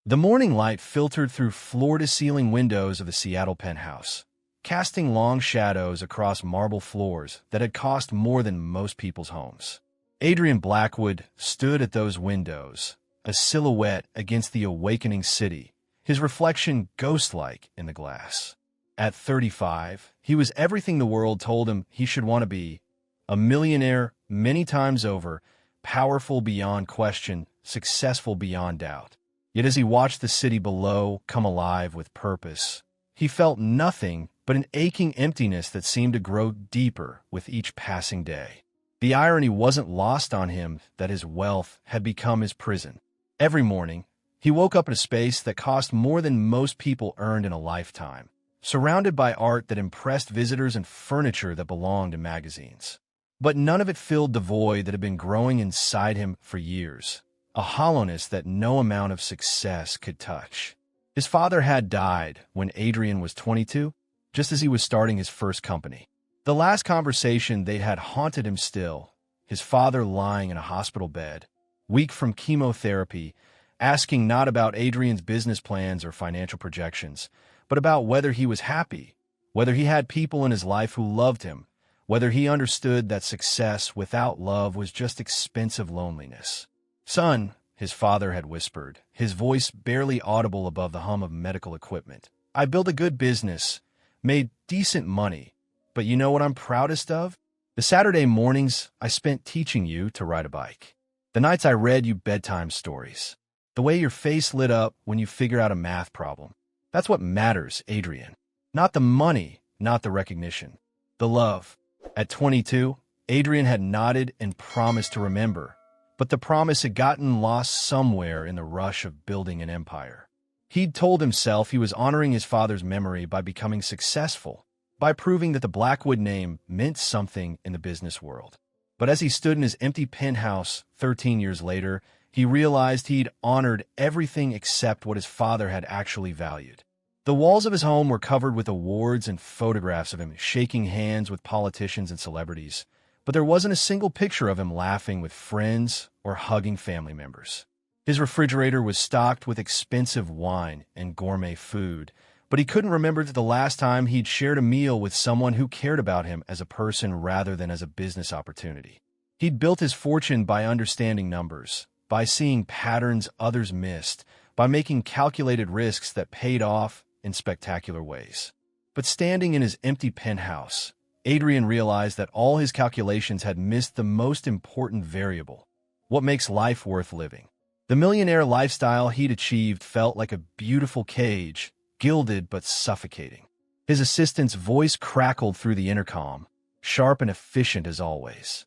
The morning light filtered through floor-to-ceiling windows of the Seattle penthouse, casting long shadows across marble floors that had cost more than most people's homes. Adrian Blackwood stood at those windows, a silhouette against the awakening city, his reflection ghost-like in the glass. At 35, he was everything the world told him he should want to be: a millionaire many times over, powerful beyond question, successful beyond doubt. Yet as he watched the city below come alive with purpose, he felt nothing but an aching emptiness that seemed to grow deeper with each passing day. The irony wasn't lost on him that his wealth had become his prison. Every morning, he woke up in a space that cost more than most people earned in a lifetime, surrounded by art that impressed visitors and furniture that belonged in magazines. But none of it filled the void that had been growing inside him for years, a hollowness that no amount of success could touch. His father had died when Adrian was 22, just as he was starting his first company. The last conversation they'd had haunted him still, his father lying in a hospital bed, weak from chemotherapy, asking not about Adrian's business plans or financial projections, but about whether he was happy, whether he had people in his life who loved him, whether he understood that success without love was just expensive loneliness. "Son," his father had whispered, his voice barely audible above the hum of medical equipment, "I built a good business, made decent money, but you know what I'm proudest of? The Saturday mornings I spent teaching you to ride a bike. The nights I read you bedtime stories. The way your face lit up when you figure out a math problem. That's what matters, Adrian. Not the money, not the recognition. The love." At 22, Adrian had nodded and promised to remember, but the promise had gotten lost somewhere in the rush of building an empire. He'd told himself he was honoring his father's memory by becoming successful, by proving that the Blackwood name meant something in the business world. But as he stood in his empty penthouse 13 years later, he realized he'd honored everything except what his father had actually valued. The walls of his home were covered with awards and photographs of him shaking hands with politicians and celebrities, but there wasn't a single picture of him laughing with friends or hugging family members. His refrigerator was stocked with expensive wine and gourmet food, but he couldn't remember the last time he'd shared a meal with someone who cared about him as a person rather than as a business opportunity. He'd built his fortune by understanding numbers, by seeing patterns others missed, by making calculated risks that paid off in spectacular ways. But standing in his empty penthouse, Adrian realized that all his calculations had missed the most important variable: what makes life worth living. The millionaire lifestyle he'd achieved felt like a beautiful cage, gilded but suffocating. His assistant's voice crackled through the intercom, sharp and efficient as always.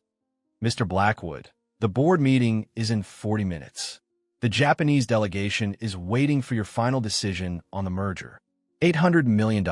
"Mr. Blackwood, the board meeting is in 40 minutes. The Japanese delegation is waiting for your final decision on the merger. $800 million.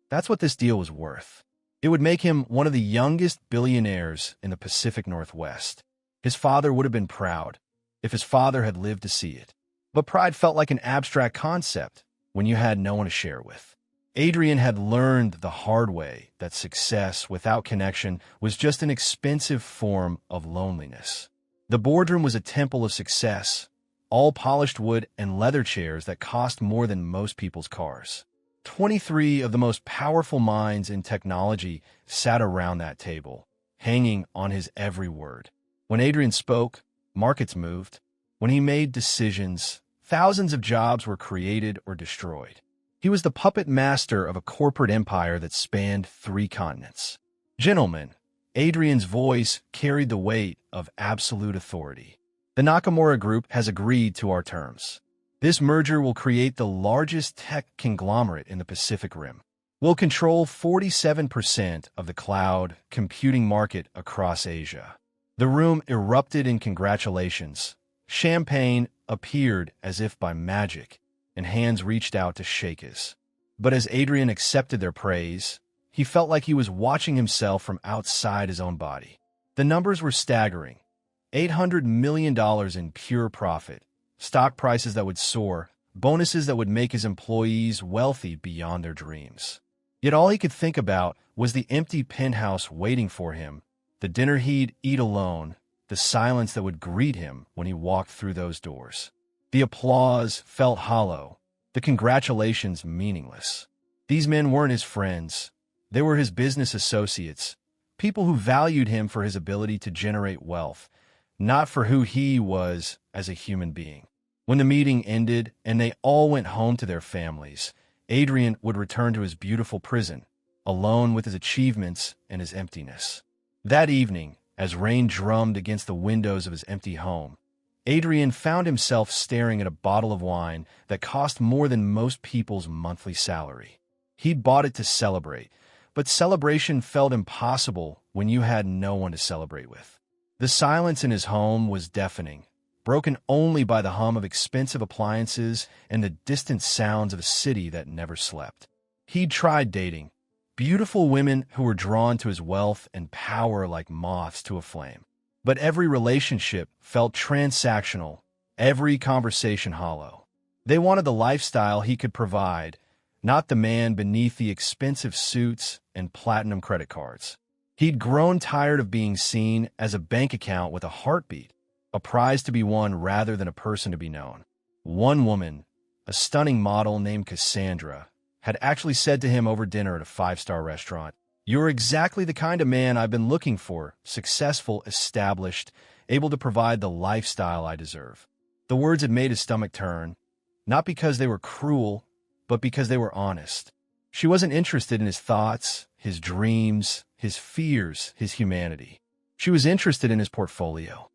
That's what this deal was worth. It would make him one of the youngest billionaires in the Pacific Northwest. His father would have been proud, if his father had lived to see it. But pride felt like an abstract concept when you had no one to share with. Adrian had learned the hard way that success without connection was just an expensive form of loneliness. The boardroom was a temple of success, all polished wood and leather chairs that cost more than most people's cars. 23 of the most powerful minds in technology sat around that table, hanging on his every word. When Adrian spoke, markets moved. When he made decisions, thousands of jobs were created or destroyed. He was the puppet master of a corporate empire that spanned 3 continents. "Gentlemen," Adrian's voice carried the weight of absolute authority. "The Nakamura Group has agreed to our terms. This merger will create the largest tech conglomerate in the Pacific Rim. We'll control 47% of the cloud computing market across Asia." The room erupted in congratulations. Champagne appeared as if by magic, and hands reached out to shake his. But as Adrian accepted their praise, he felt like he was watching himself from outside his own body. The numbers were staggering. $800 million in pure profit, stock prices that would soar, bonuses that would make his employees wealthy beyond their dreams. Yet all he could think about was the empty penthouse waiting for him, the dinner he'd eat alone, the silence that would greet him when he walked through those doors. The applause felt hollow, the congratulations meaningless. These men weren't his friends. They were his business associates, people who valued him for his ability to generate wealth, not for who he was as a human being. When the meeting ended and they all went home to their families, Adrian would return to his beautiful prison, alone with his achievements and his emptiness. That evening, as rain drummed against the windows of his empty home, Adrian found himself staring at a bottle of wine that cost more than most people's monthly salary. He'd bought it to celebrate, but celebration felt impossible when you had no one to celebrate with. The silence in his home was deafening, broken only by the hum of expensive appliances and the distant sounds of a city that never slept. He'd tried dating, beautiful women who were drawn to his wealth and power like moths to a flame. But every relationship felt transactional, every conversation hollow. They wanted the lifestyle he could provide, not the man beneath the expensive suits and platinum credit cards. He'd grown tired of being seen as a bank account with a heartbeat, a prize to be won rather than a person to be known. One woman, a stunning model named Cassandra, had actually said to him over dinner at a five-star restaurant, "You're exactly the kind of man I've been looking for, successful, established, able to provide the lifestyle I deserve." The words had made his stomach turn, not because they were cruel, but because they were honest. She wasn't interested in his thoughts, his dreams, his fears, his humanity. She was interested in his portfolio.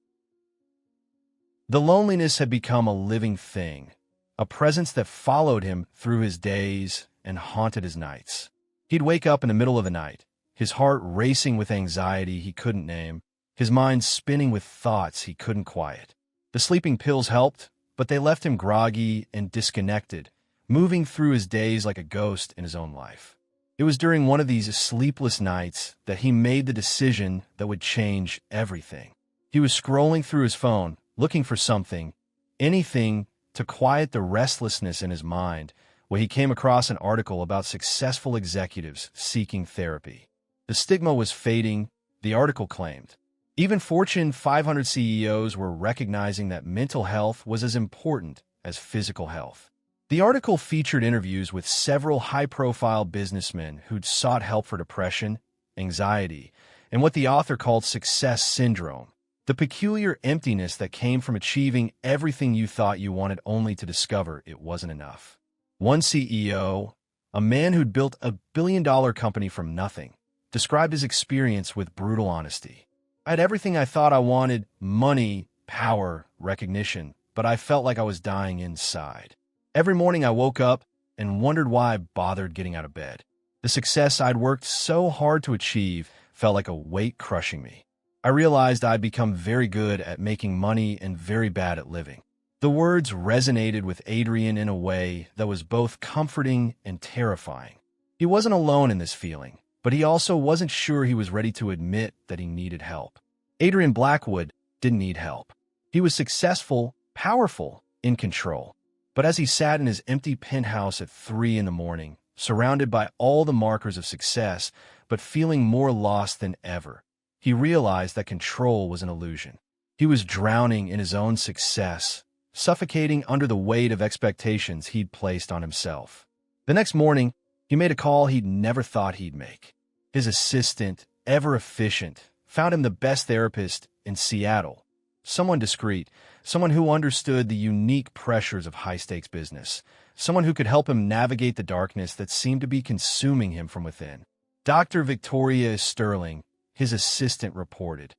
The loneliness had become a living thing, a presence that followed him through his days and haunted his nights. He'd wake up in the middle of the night, his heart racing with anxiety he couldn't name, his mind spinning with thoughts he couldn't quiet. The sleeping pills helped, but they left him groggy and disconnected, moving through his days like a ghost in his own life. It was during one of these sleepless nights that he made the decision that would change everything. He was scrolling through his phone, looking for something, anything, to quiet the restlessness in his mind, when he came across an article about successful executives seeking therapy. The stigma was fading, the article claimed. Even Fortune 500 CEOs were recognizing that mental health was as important as physical health. The article featured interviews with several high-profile businessmen who'd sought help for depression, anxiety, and what the author called success syndrome, the peculiar emptiness that came from achieving everything you thought you wanted only to discover it wasn't enough. One CEO, a man who'd built a billion-dollar company from nothing, described his experience with brutal honesty. "I had everything I thought I wanted: money, power, recognition, but I felt like I was dying inside. Every morning I woke up and wondered why I bothered getting out of bed. The success I'd worked so hard to achieve felt like a weight crushing me. I realized I'd become very good at making money and very bad at living." The words resonated with Adrian in a way that was both comforting and terrifying. He wasn't alone in this feeling, but he also wasn't sure he was ready to admit that he needed help. Adrian Blackwood didn't need help. He was successful, powerful, in control. But as he sat in his empty penthouse at 3 a.m, surrounded by all the markers of success, but feeling more lost than ever, he realized that control was an illusion. He was drowning in his own success, suffocating under the weight of expectations he'd placed on himself. The next morning, he made a call he'd never thought he'd make. His assistant, ever efficient, found him the best therapist in Seattle. Someone discreet, someone who understood the unique pressures of high-stakes business, someone who could help him navigate the darkness that seemed to be consuming him from within. Dr. Victoria Sterling, his assistant, reported.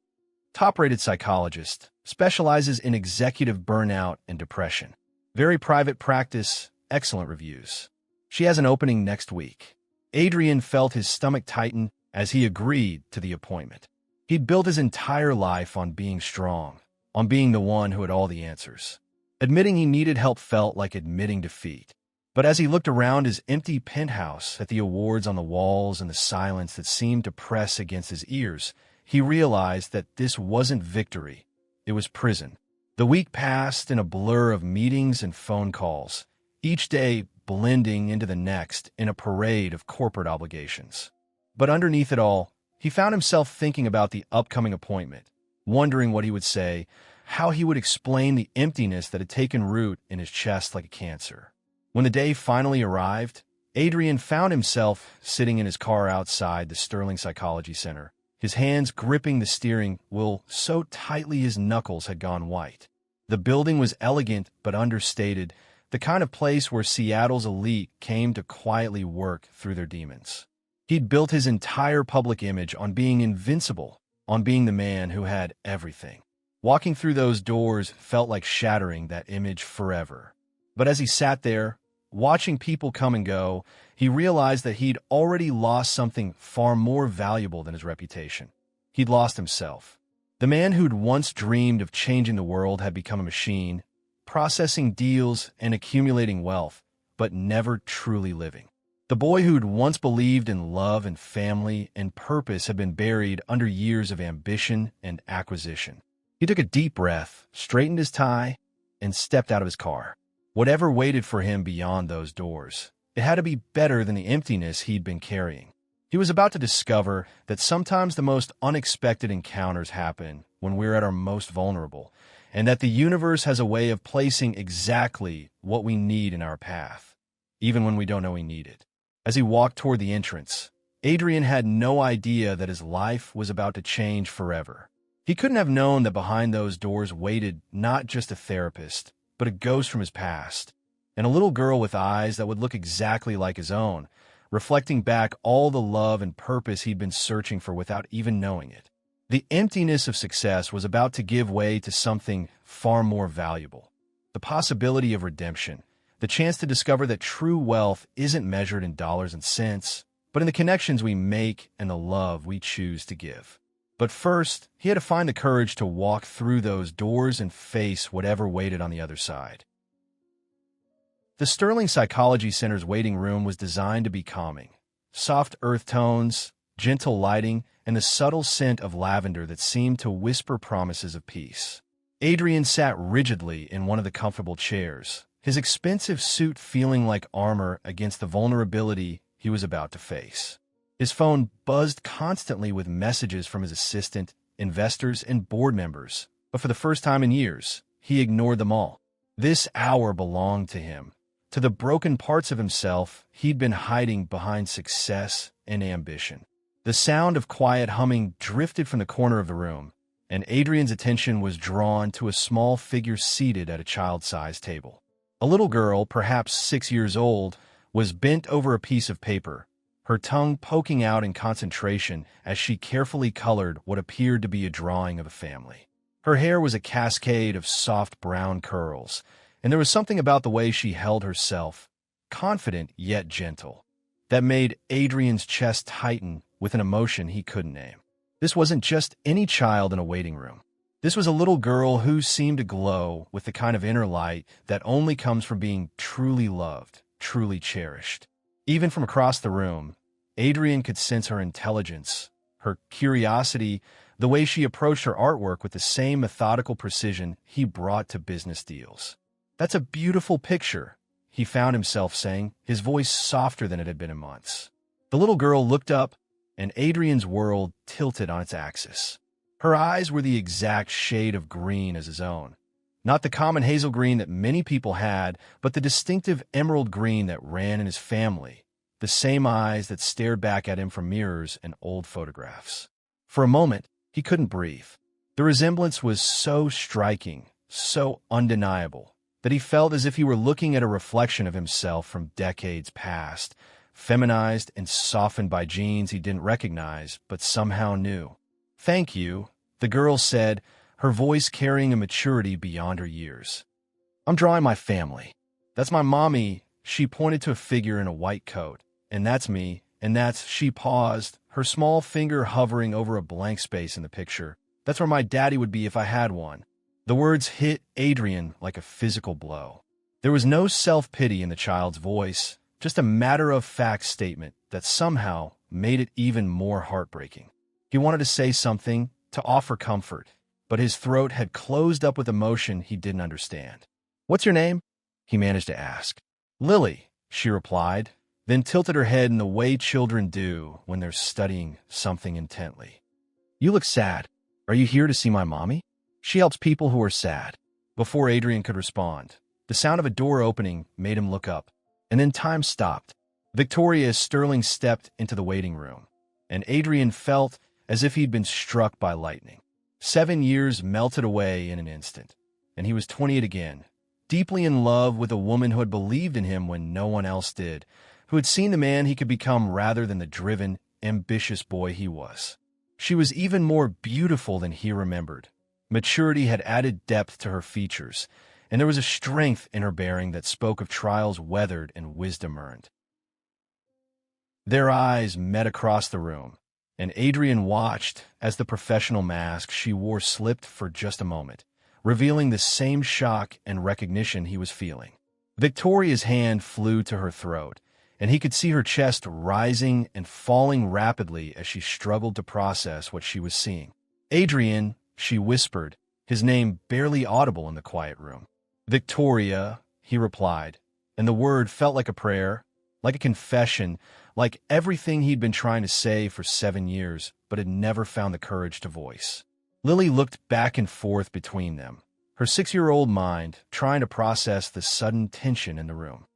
Top-rated psychologist, specializes in executive burnout and depression. Very private practice, excellent reviews. She has an opening next week. Adrian felt his stomach tighten as he agreed to the appointment. He'd built his entire life on being strong, on being the one who had all the answers. Admitting he needed help felt like admitting defeat. But as he looked around his empty penthouse at the awards on the walls and the silence that seemed to press against his ears, he realized that this wasn't victory, it was prison. The week passed in a blur of meetings and phone calls, each day blending into the next in a parade of corporate obligations. But underneath it all, he found himself thinking about the upcoming appointment, wondering what he would say, how he would explain the emptiness that had taken root in his chest like a cancer. When the day finally arrived, Adrian found himself sitting in his car outside the Sterling Psychology Center, his hands gripping the steering wheel so tightly his knuckles had gone white. The building was elegant but understated, the kind of place where Seattle's elite came to quietly work through their demons. He'd built his entire public image on being invincible, on being the man who had everything. Walking through those doors felt like shattering that image forever. But as he sat there, watching people come and go, he realized that he'd already lost something far more valuable than his reputation. He'd lost himself. The man who'd once dreamed of changing the world had become a machine, processing deals and accumulating wealth, but never truly living. The boy who'd once believed in love and family and purpose had been buried under years of ambition and acquisition. He took a deep breath, straightened his tie, and stepped out of his car. Whatever waited for him beyond those doors, it had to be better than the emptiness he'd been carrying. He was about to discover that sometimes the most unexpected encounters happen when we're at our most vulnerable, and that the universe has a way of placing exactly what we need in our path, even when we don't know we need it. As he walked toward the entrance, Adrian had no idea that his life was about to change forever. He couldn't have known that behind those doors waited not just a therapist, but a ghost from his past, and a little girl with eyes that would look exactly like his own, reflecting back all the love and purpose he'd been searching for without even knowing it. The emptiness of success was about to give way to something far more valuable. The possibility of redemption, the chance to discover that true wealth isn't measured in dollars and cents, but in the connections we make and the love we choose to give. But first, he had to find the courage to walk through those doors and face whatever waited on the other side. The Sterling Psychology Center's waiting room was designed to be calming. Soft earth tones, gentle lighting, and the subtle scent of lavender that seemed to whisper promises of peace. Adrian sat rigidly in one of the comfortable chairs, his expensive suit feeling like armor against the vulnerability he was about to face. His phone buzzed constantly with messages from his assistant, investors, and board members, but for the first time in years, he ignored them all. This hour belonged to him, to the broken parts of himself he'd been hiding behind success and ambition. The sound of quiet humming drifted from the corner of the room, and Adrian's attention was drawn to a small figure seated at a child-sized table. A little girl, perhaps 6 years old, was bent over a piece of paper, her tongue poking out in concentration as she carefully colored what appeared to be a drawing of a family. Her hair was a cascade of soft brown curls, and there was something about the way she held herself, confident yet gentle, that made Adrian's chest tighten with an emotion he couldn't name. This wasn't just any child in a waiting room. This was a little girl who seemed to glow with the kind of inner light that only comes from being truly loved, truly cherished. Even from across the room, Adrian could sense her intelligence, her curiosity, the way she approached her artwork with the same methodical precision he brought to business deals. "That's a beautiful picture," he found himself saying, his voice softer than it had been in months. The little girl looked up, and Adrian's world tilted on its axis. Her eyes were the exact shade of green as his own. Not the common hazel green that many people had, but the distinctive emerald green that ran in his family, the same eyes that stared back at him from mirrors and old photographs. For a moment, he couldn't breathe. The resemblance was so striking, so undeniable, that he felt as if he were looking at a reflection of himself from decades past, feminized and softened by genes he didn't recognize, but somehow knew. "Thank you," the girl said, her voice carrying a maturity beyond her years. "I'm drawing my family. That's my mommy," she pointed to a figure in a white coat. "And that's me, and that's," she paused, her small finger hovering over a blank space in the picture. "That's where my daddy would be if I had one." The words hit Adrian like a physical blow. There was no self-pity in the child's voice, just a matter-of-fact statement that somehow made it even more heartbreaking. He wanted to say something, to offer comfort, but his throat had closed up with emotion he didn't understand. "What's your name?" he managed to ask. "Lily," she replied, then tilted her head in the way children do when they're studying something intently. "You look sad. Are you here to see my mommy?" She helps people who are sad. Before Adrian could respond, the sound of a door opening made him look up, and then time stopped. Victoria Sterling stepped into the waiting room, and Adrian felt as if he'd been struck by lightning. 7 years melted away in an instant, and he was 28 again, deeply in love with a woman who had believed in him when no one else did, who had seen the man he could become rather than the driven, ambitious boy he was. She was even more beautiful than he remembered. Maturity had added depth to her features, and there was a strength in her bearing that spoke of trials weathered and wisdom earned. Their eyes met across the room, and Adrian watched as the professional mask she wore slipped for just a moment, revealing the same shock and recognition he was feeling. Victoria's hand flew to her throat, and he could see her chest rising and falling rapidly as she struggled to process what she was seeing. "Adrian," she whispered, his name barely audible in the quiet room. "Victoria," he replied, and the word felt like a prayer, like a confession, like everything he'd been trying to say for 7 years, but had never found the courage to voice. Lily looked back and forth between them, her 6-year-old mind trying to process the sudden tension in the room.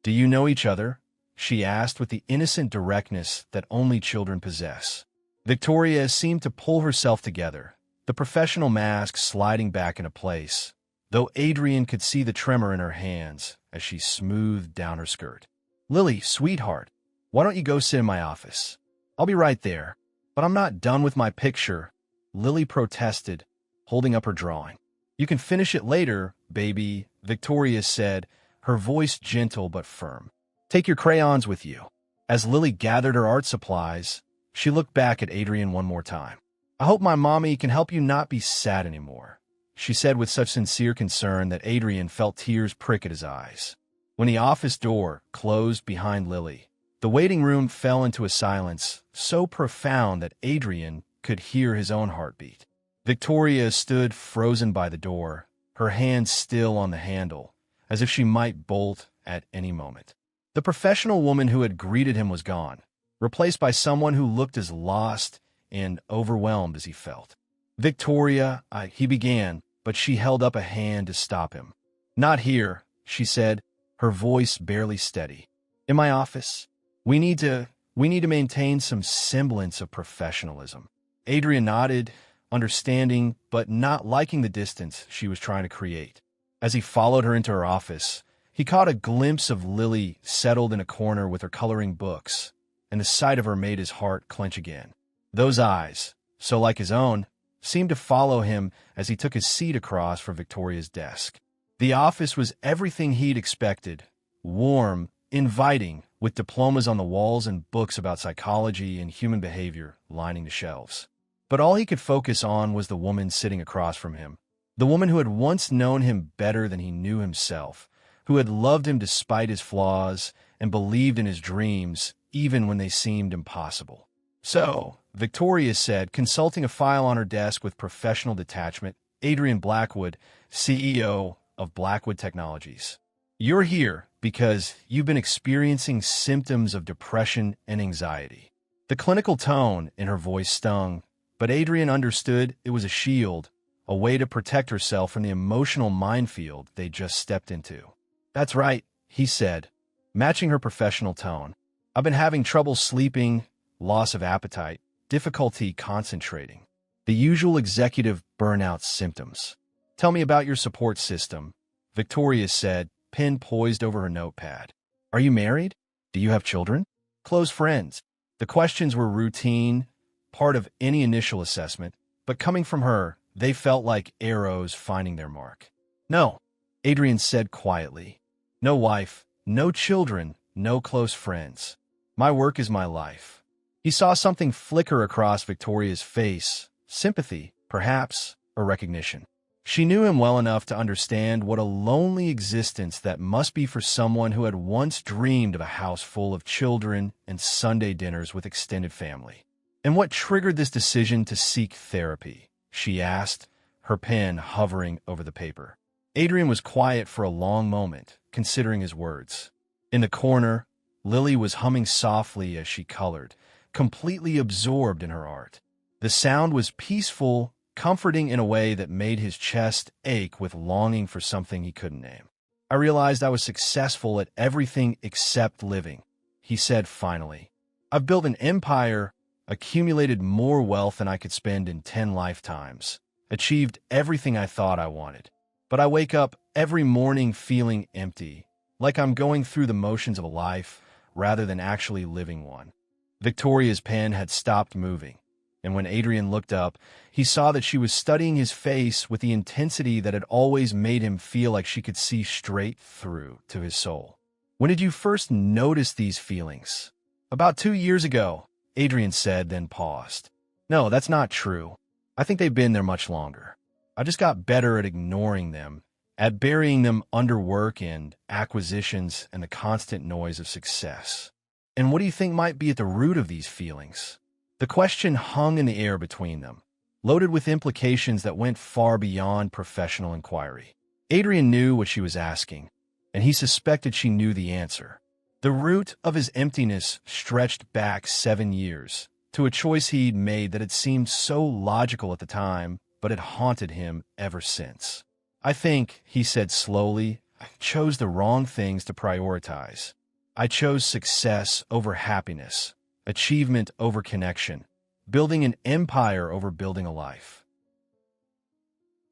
"Do you know each other?" she asked with the innocent directness that only children possess. Victoria seemed to pull herself together, the professional mask sliding back into place, though Adrian could see the tremor in her hands as she smoothed down her skirt. "Lily, sweetheart, why don't you go sit in my office? I'll be right there." "But I'm not done with my picture," Lily protested, holding up her drawing. "You can finish it later, baby," Victoria said, her voice gentle but firm. "Take your crayons with you." As Lily gathered her art supplies, she looked back at Adrian one more time. "I hope my mommy can help you not be sad anymore," she said with such sincere concern that Adrian felt tears prick at his eyes. When the office door closed behind Lily, the waiting room fell into a silence so profound that Adrian could hear his own heartbeat. Victoria stood frozen by the door, her hand still on the handle, as if she might bolt at any moment. The professional woman who had greeted him was gone, replaced by someone who looked as lost and overwhelmed as he felt. "Victoria," he began, but she held up a hand to stop him. "Not here," she said, her voice barely steady. "In my office. We need to maintain some semblance of professionalism." Adrian nodded, understanding but not liking the distance she was trying to create. As he followed her into her office, he caught a glimpse of Lily settled in a corner with her coloring books, and the sight of her made his heart clench again. Those eyes, so like his own, seemed to follow him as he took his seat across from Victoria's desk. The office was everything he'd expected, warm, inviting, with diplomas on the walls and books about psychology and human behavior lining the shelves. But all he could focus on was the woman sitting across from him, the woman who had once known him better than he knew himself, who had loved him despite his flaws and believed in his dreams even when they seemed impossible. "So," Victoria said, consulting a file on her desk with professional detachment, "Adrian Blackwood, CEO of Blackwood Technologies. You're here because you've been experiencing symptoms of depression and anxiety." The clinical tone in her voice stung, but Adrian understood it was a shield, a way to protect herself from the emotional minefield they just stepped into. "That's right," he said, matching her professional tone. "I've been having trouble sleeping, loss of appetite, difficulty concentrating. The usual executive burnout symptoms. Tell me about your support system," Victoria said, pen poised over her notepad. "Are you married? Do you have children? Close friends?" The questions were routine, part of any initial assessment, but coming from her, they felt like arrows finding their mark. "No," Adrian said quietly. "No wife, no children, no close friends. My work is my life." He saw something flicker across Victoria's face, sympathy, perhaps, or recognition. She knew him well enough to understand what a lonely existence that must be for someone who had once dreamed of a house full of children and Sunday dinners with extended family. "And what triggered this decision to seek therapy?" she asked, her pen hovering over the paper. Adrian was quiet for a long moment, considering his words. In the corner, Lily was humming softly as she colored, completely absorbed in her art. The sound was peaceful comforting in a way that made his chest ache with longing for something he couldn't name. "I realized I was successful at everything except living," he said finally. "I've built an empire, accumulated more wealth than I could spend in 10 lifetimes, achieved everything I thought I wanted. But I wake up every morning feeling empty, like I'm going through the motions of a life rather than actually living one." Victoria's pen had stopped moving, and when Adrian looked up, he saw that she was studying his face with the intensity that had always made him feel like she could see straight through to his soul. "When did you first notice these feelings?" "About 2 years ago," Adrian said, then paused. "No, that's not true. I think they've been there much longer. I just got better at ignoring them, at burying them under work and acquisitions and the constant noise of success." "And what do you think might be at the root of these feelings?" The question hung in the air between them, loaded with implications that went far beyond professional inquiry. Adrian knew what she was asking, and he suspected she knew the answer. The root of his emptiness stretched back 7 years, to a choice he'd made that had seemed so logical at the time, but had haunted him ever since. "I think," he said slowly, "I chose the wrong things to prioritize. I chose success over happiness, achievement over connection, building an empire over building a life."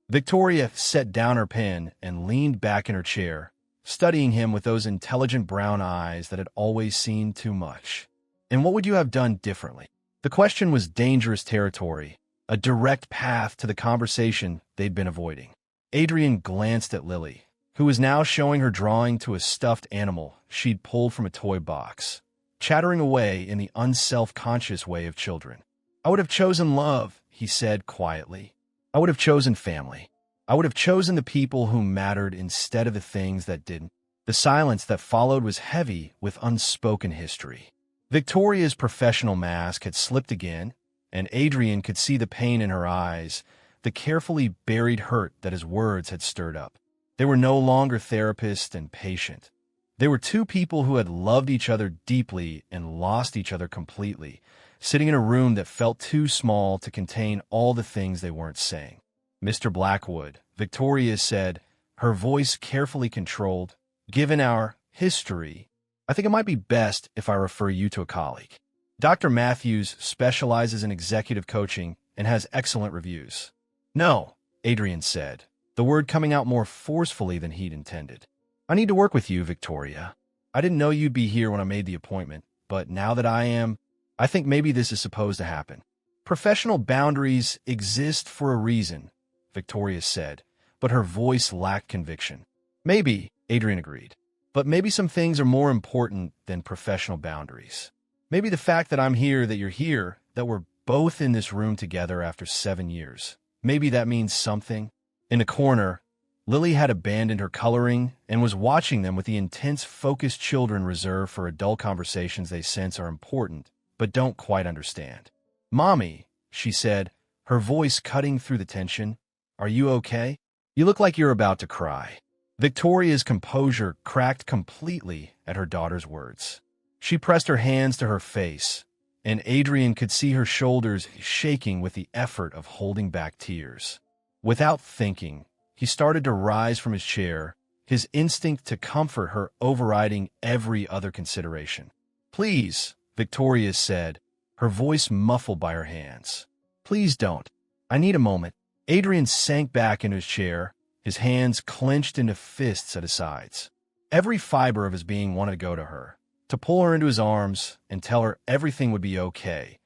Victoria set down her pen and leaned back in her chair, studying him with those intelligent brown eyes that had always seen too much. "And what would you have done differently?" The question was dangerous territory, a direct path to the conversation they'd been avoiding. Adrian glanced at Lily, who was now showing her drawing to a stuffed animal she'd pulled from a toy box, chattering away in the unself-conscious way of children. "I would have chosen love," he said quietly. "I would have chosen family. I would have chosen the people who mattered instead of the things that didn't." The silence that followed was heavy with unspoken history. Victoria's professional mask had slipped again, and Adrian could see the pain in her eyes, the carefully buried hurt that his words had stirred up. They were no longer therapist and patient. They were two people who had loved each other deeply and lost each other completely, sitting in a room that felt too small to contain all the things they weren't saying. "Mr. Blackwood," Victoria said, her voice carefully controlled, "given our history, I think it might be best if I refer you to a colleague. Dr. Matthews specializes in executive coaching and has excellent reviews." "No," Adrian said, the word coming out more forcefully than he'd intended. "I need to work with you, Victoria. I didn't know you'd be here when I made the appointment, but now that I am, I think maybe this is supposed to happen." "Professional boundaries exist for a reason," Victoria said, but her voice lacked conviction. "Maybe," Adrian agreed, "but maybe some things are more important than professional boundaries. Maybe the fact that I'm here, that you're here, that we're both in this room together after 7 years. Maybe that means something." In the corner, Lily had abandoned her coloring and was watching them with the intense, focused children reserve for adult conversations they sense are important, but don't quite understand. "Mommy," she said, her voice cutting through the tension, "are you okay? You look like you're about to cry." Victoria's composure cracked completely at her daughter's words. She pressed her hands to her face, and Adrian could see her shoulders shaking with the effort of holding back tears. Without thinking, he started to rise from his chair, his instinct to comfort her overriding every other consideration. "Please," Victoria said, her voice muffled by her hands. "Please don't. I need a moment." Adrian sank back into his chair, his hands clenched into fists at his sides. Every fiber of his being wanted to go to her, to pull her into his arms and tell her everything would be okay.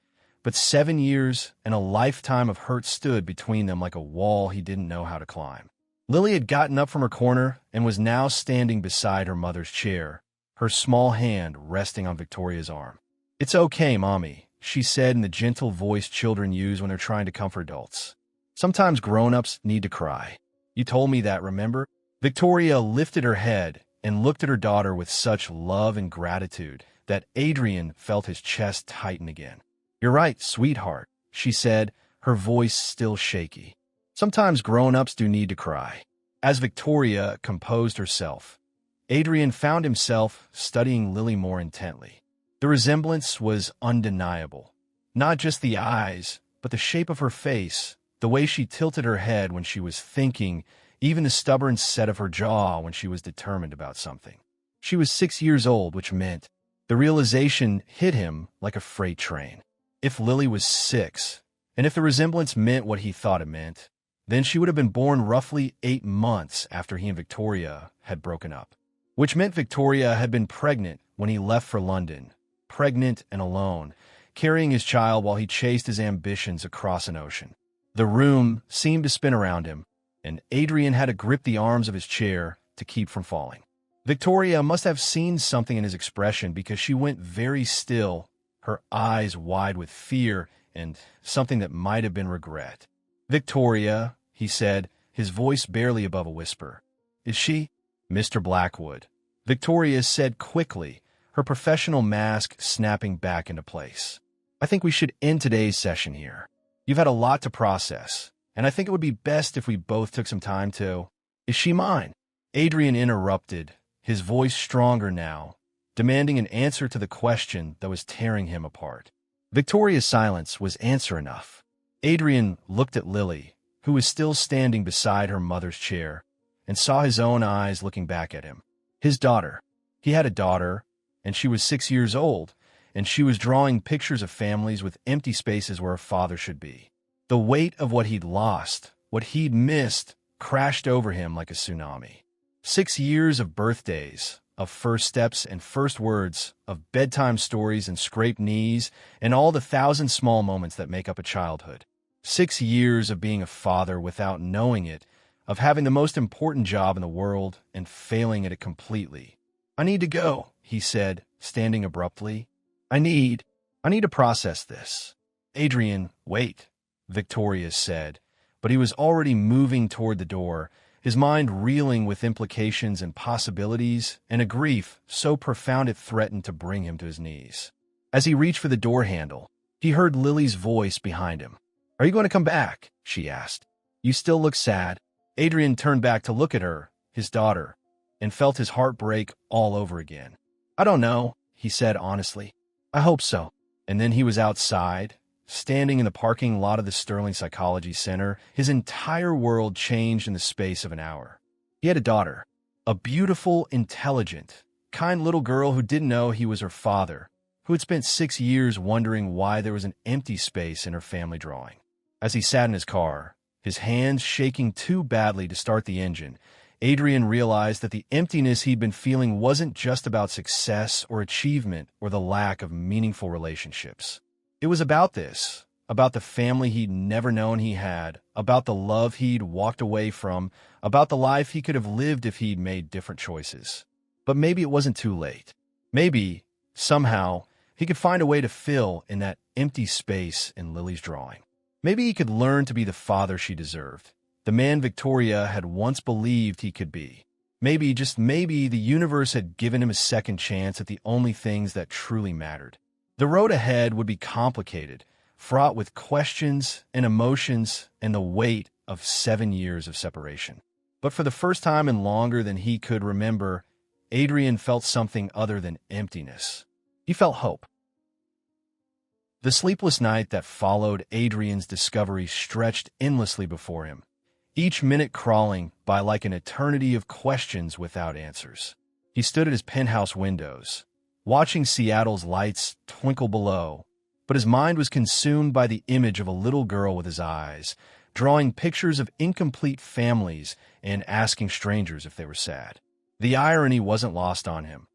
But 7 years and a lifetime of hurt stood between them like a wall he didn't know how to climb. Lily had gotten up from her corner and was now standing beside her mother's chair, her small hand resting on Victoria's arm. "It's okay, Mommy," she said in the gentle voice children use when they're trying to comfort adults. "Sometimes grown-ups need to cry. You told me that, remember?" Victoria lifted her head and looked at her daughter with such love and gratitude that Adrian felt his chest tighten again. "You're right, sweetheart," she said, her voice still shaky. "Sometimes grown-ups do need to cry." As Victoria composed herself, Adrian found himself studying Lily more intently. The resemblance was undeniable. Not just the eyes, but the shape of her face, The way she tilted her head when she was thinking, even the stubborn set of her jaw when she was determined about something. She was 6 years old, which meant the realization hit him like a freight train. If Lily was 6, and if the resemblance meant what he thought it meant, then she would have been born roughly 8 months after he and Victoria had broken up. Which meant Victoria had been pregnant when he left for London, pregnant and alone, carrying his child while he chased his ambitions across an ocean. The room seemed to spin around him, and Adrian had to grip the arms of his chair to keep from falling. Victoria must have seen something in his expression because she went very still, her eyes wide with fear and something that might have been regret. "Victoria," he said, his voice barely above a whisper. "Is she?" "Mr. Blackwood," Victoria said quickly, her professional mask snapping back into place. "I think we should end today's session here. You've had a lot to process, and I think it would be best if we both took some time to—" "Is she mine?" Adrian interrupted, his voice stronger now, demanding an answer to the question that was tearing him apart. Victoria's silence was answer enough. Adrian looked at Lily, who was still standing beside her mother's chair, and saw his own eyes looking back at him. His daughter. He had a daughter, and she was 6 years old, and she was drawing pictures of families with empty spaces where a father should be. The weight of what he'd lost, what he'd missed, crashed over him like a tsunami. 6 years of birthdays, of first steps and first words, of bedtime stories and scraped knees, and all the thousand small moments that make up a childhood. 6 years of being a father without knowing it, of having the most important job in the world and failing at it completely. "I need to go," he said, standing abruptly. I need to process this." "Adrian, wait," Victoria said, but he was already moving toward the door, his mind reeling with implications and possibilities, and a grief so profound it threatened to bring him to his knees. As he reached for the door handle, he heard Lily's voice behind him. "Are you going to come back?" she asked. "You still look sad." Adrian turned back to look at her, his daughter, and felt his heart break all over again. "I don't know," he said honestly. "I hope so." And then he was outside, standing in the parking lot of the Sterling Psychology Center, his entire world changed in the space of an hour. He had a daughter, a beautiful, intelligent, kind little girl who didn't know he was her father, who had spent 6 years wondering why there was an empty space in her family drawing. As he sat in his car, his hands shaking too badly to start the engine, Adrian realized that the emptiness he'd been feeling wasn't just about success or achievement or the lack of meaningful relationships. It was about this, about the family he'd never known he had, about the love he'd walked away from, about the life he could have lived if he'd made different choices. But maybe it wasn't too late. Maybe, somehow, he could find a way to fill in that empty space in Lily's drawing. Maybe he could learn to be the father she deserved, the man Victoria had once believed he could be. Maybe, just maybe, the universe had given him a second chance at the only things that truly mattered. The road ahead would be complicated, fraught with questions and emotions and the weight of 7 years of separation. But for the first time in longer than he could remember, Adrian felt something other than emptiness. He felt hope. The sleepless night that followed Adrian's discovery stretched endlessly before him, each minute crawling by like an eternity of questions without answers. He stood at his penthouse windows, watching Seattle's lights twinkle below, but his mind was consumed by the image of a little girl with his eyes, drawing pictures of incomplete families and asking strangers if they were sad. The irony wasn't lost on him.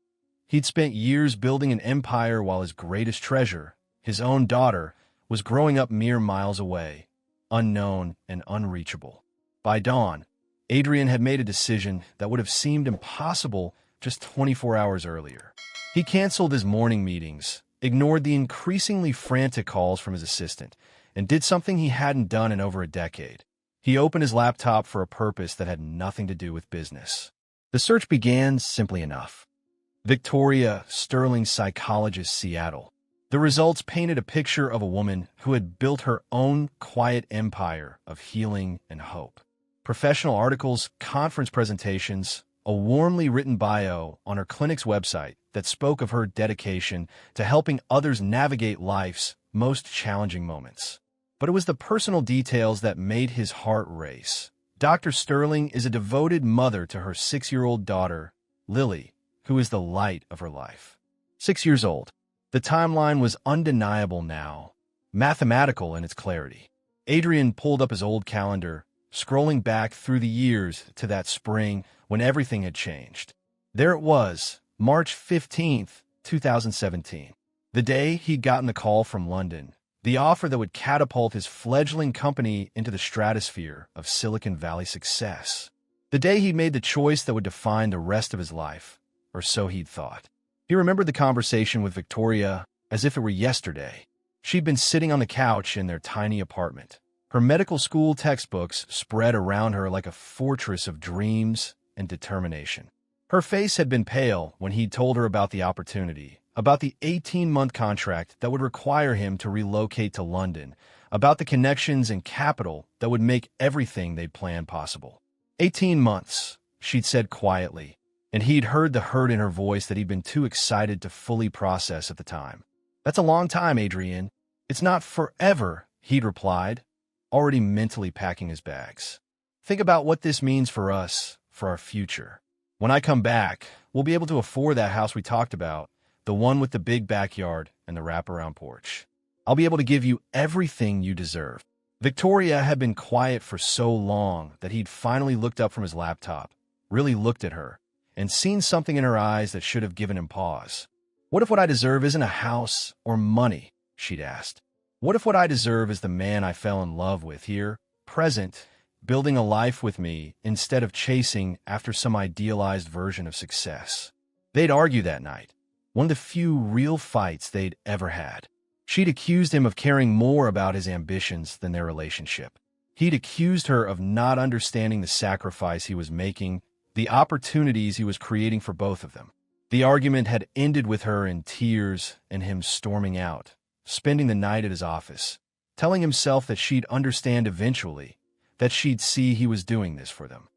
He'd spent years building an empire while his greatest treasure, his own daughter, was growing up mere miles away, unknown and unreachable. By dawn, Adrian had made a decision that would have seemed impossible just 24 hours earlier. He canceled his morning meetings, ignored the increasingly frantic calls from his assistant, and did something he hadn't done in over a decade. He opened his laptop for a purpose that had nothing to do with business. The search began simply enough. Victoria, Sterling Psychologist, Seattle. The results painted a picture of a woman who had built her own quiet empire of healing and hope. Professional articles, conference presentations, a warmly written bio on her clinic's website that spoke of her dedication to helping others navigate life's most challenging moments. but it was the personal details that made his heart race. Dr. Sterling is a devoted mother to her 6-year-old daughter, Lily, who is the light of her life. 6 years old. The timeline was undeniable now, mathematical in its clarity. Adrian pulled up his old calendar, scrolling back through the years to that spring when everything had changed. There it was, March 15th, 2017. The day he'd gotten the call from London, the offer that would catapult his fledgling company into the stratosphere of Silicon Valley success. The day he made the choice that would define the rest of his life, or so he'd thought. He remembered the conversation with Victoria as if it were yesterday. She'd been sitting on the couch in their tiny apartment, her medical school textbooks spread around her like a fortress of dreams and determination. Her face had been pale when he'd told her about the opportunity, about the 18-month contract that would require him to relocate to London, about the connections and capital that would make everything they'd planned possible. 18 months, she'd said quietly, and he'd heard the hurt in her voice that he'd been too excited to fully process at the time. "That's a long time, Adrian. It's not forever," he'd replied, already mentally packing his bags. "Think about what this means for us, for our future. When I come back, we'll be able to afford that house we talked about, the one with the big backyard and the wraparound porch. I'll be able to give you everything you deserve." Victoria had been quiet for so long that he'd finally looked up from his laptop, really looked at her, and seen something in her eyes that should have given him pause. "What if what I deserve isn't a house or money?" she'd asked. "What if what I deserve is the man I fell in love with here, present, building a life with me instead of chasing after some idealized version of success?" They'd argue that night, one of the few real fights they'd ever had. She'd accused him of caring more about his ambitions than their relationship. He'd accused her of not understanding the sacrifice he was making, the opportunities he was creating for both of them. The argument had ended with her in tears and him storming out, spending the night at his office, telling himself that she'd understand eventually, that she'd see he was doing this for them.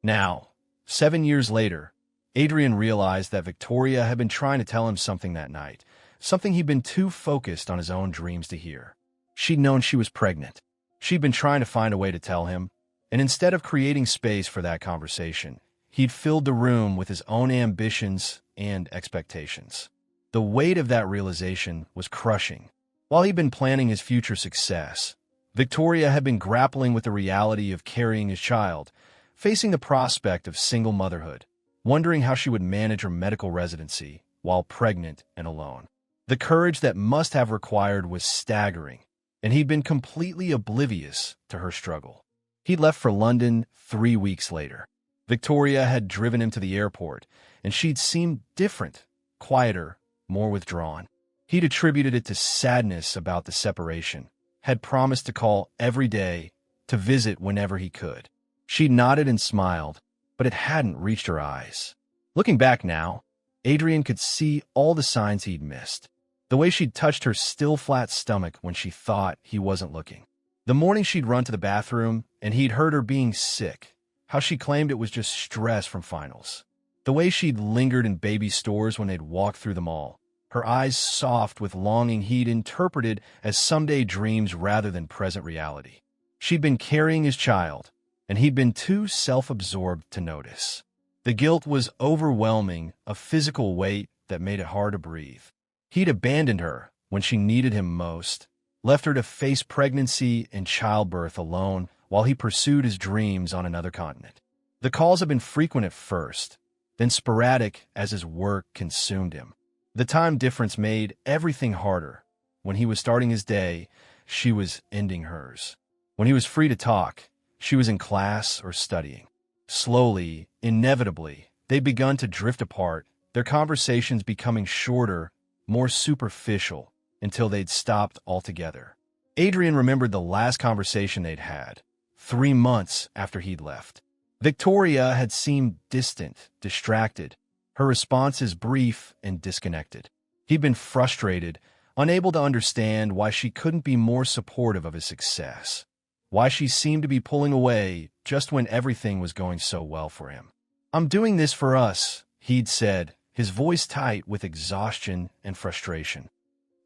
Now, 7 years later, Adrian realized that Victoria had been trying to tell him something that night, something he'd been too focused on his own dreams to hear. She'd known she was pregnant. She'd been trying to find a way to tell him, and instead of creating space for that conversation, he'd filled the room with his own ambitions and expectations. The weight of that realization was crushing. While he'd been planning his future success, Victoria had been grappling with the reality of carrying his child, facing the prospect of single motherhood, wondering how she would manage her medical residency while pregnant and alone. The courage that must have required was staggering, and he'd been completely oblivious to her struggle. He'd left for London 3 weeks later. Victoria had driven him to the airport, and she'd seemed different, quieter, more withdrawn. He'd attributed it to sadness about the separation, had promised to call every day, to visit whenever he could. She nodded and smiled, but it hadn't reached her eyes. Looking back now, Adrian could see all the signs he'd missed. The way she'd touched her still flat stomach when she thought he wasn't looking. The morning she'd run to the bathroom and he'd heard her being sick, how she claimed it was just stress from finals. The way she'd lingered in baby stores when they'd walked through the mall, her eyes soft with longing he'd interpreted as someday dreams rather than present reality. She'd been carrying his child, and he'd been too self-absorbed to notice. The guilt was overwhelming, a physical weight that made it hard to breathe. He'd abandoned her when she needed him most, left her to face pregnancy and childbirth alone while he pursued his dreams on another continent. The calls had been frequent at first, then sporadic as his work consumed him. The time difference made everything harder. When he was starting his day, she was ending hers. When he was free to talk, she was in class or studying. Slowly, inevitably, they'd begun to drift apart, their conversations becoming shorter, more superficial, until they'd stopped altogether. Adrian remembered the last conversation they'd had, 3 months after he'd left. Victoria had seemed distant, distracted, her responses brief and disconnected. He'd been frustrated, unable to understand why she couldn't be more supportive of his success, why she seemed to be pulling away just when everything was going so well for him. "I'm doing this for us," he'd said, his voice tight with exhaustion and frustration.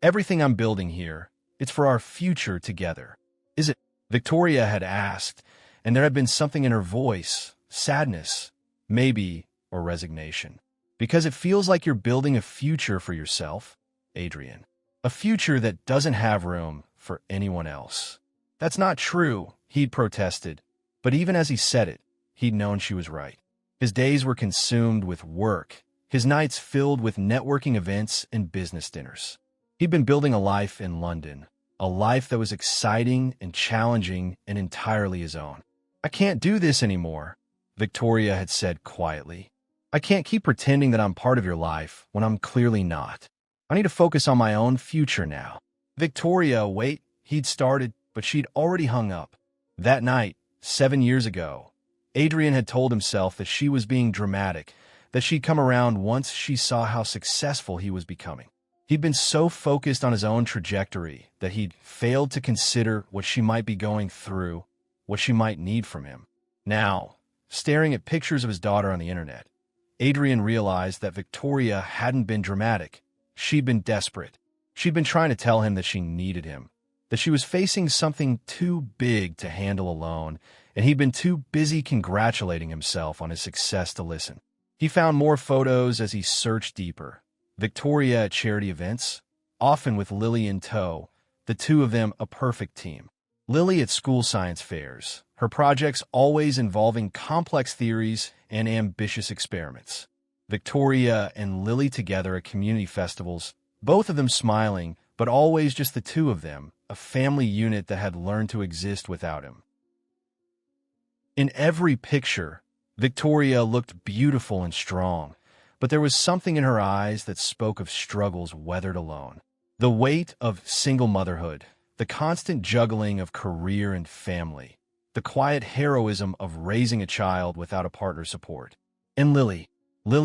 "Everything I'm building here, It's for our future together. Is it? Victoria had asked, and there had been something in her voice, sadness, maybe, or resignation. Because it feels like you're building a future for yourself, Adrian. A future that doesn't have room for anyone else. That's not true, he'd protested. But even as he said it, he'd known she was right. His days were consumed with work, his nights filled with networking events and business dinners. He'd been building a life in London, a life that was exciting and challenging and entirely his own. I can't do this anymore, Victoria had said quietly. I can't keep pretending that I'm part of your life when I'm clearly not. I need to focus on my own future now. Victoria, wait, he'd started, but she'd already hung up. That night, 7 years ago, Adrian had told himself that she was being dramatic, that she'd come around once she saw how successful he was becoming. He'd been so focused on his own trajectory that he'd failed to consider what she might be going through, what she might need from him. Now, staring at pictures of his daughter on the internet, Adrian realized that Victoria hadn't been dramatic. She'd been desperate. She'd been trying to tell him that she needed him, that she was facing something too big to handle alone, and he'd been too busy congratulating himself on his success to listen. He found more photos as he searched deeper. Victoria at charity events, often with Lily in tow, the two of them a perfect team. Lily at school science fairs, her projects always involving complex theories and ambitious experiments. Victoria and Lily together at community festivals, both of them smiling, but always just the two of them, a family unit that had learned to exist without him. In every picture, Victoria looked beautiful and strong, but there was something in her eyes that spoke of struggles weathered alone. The weight of single motherhood, the constant juggling of career and family, the quiet heroism of raising a child without a partner's support. And Lily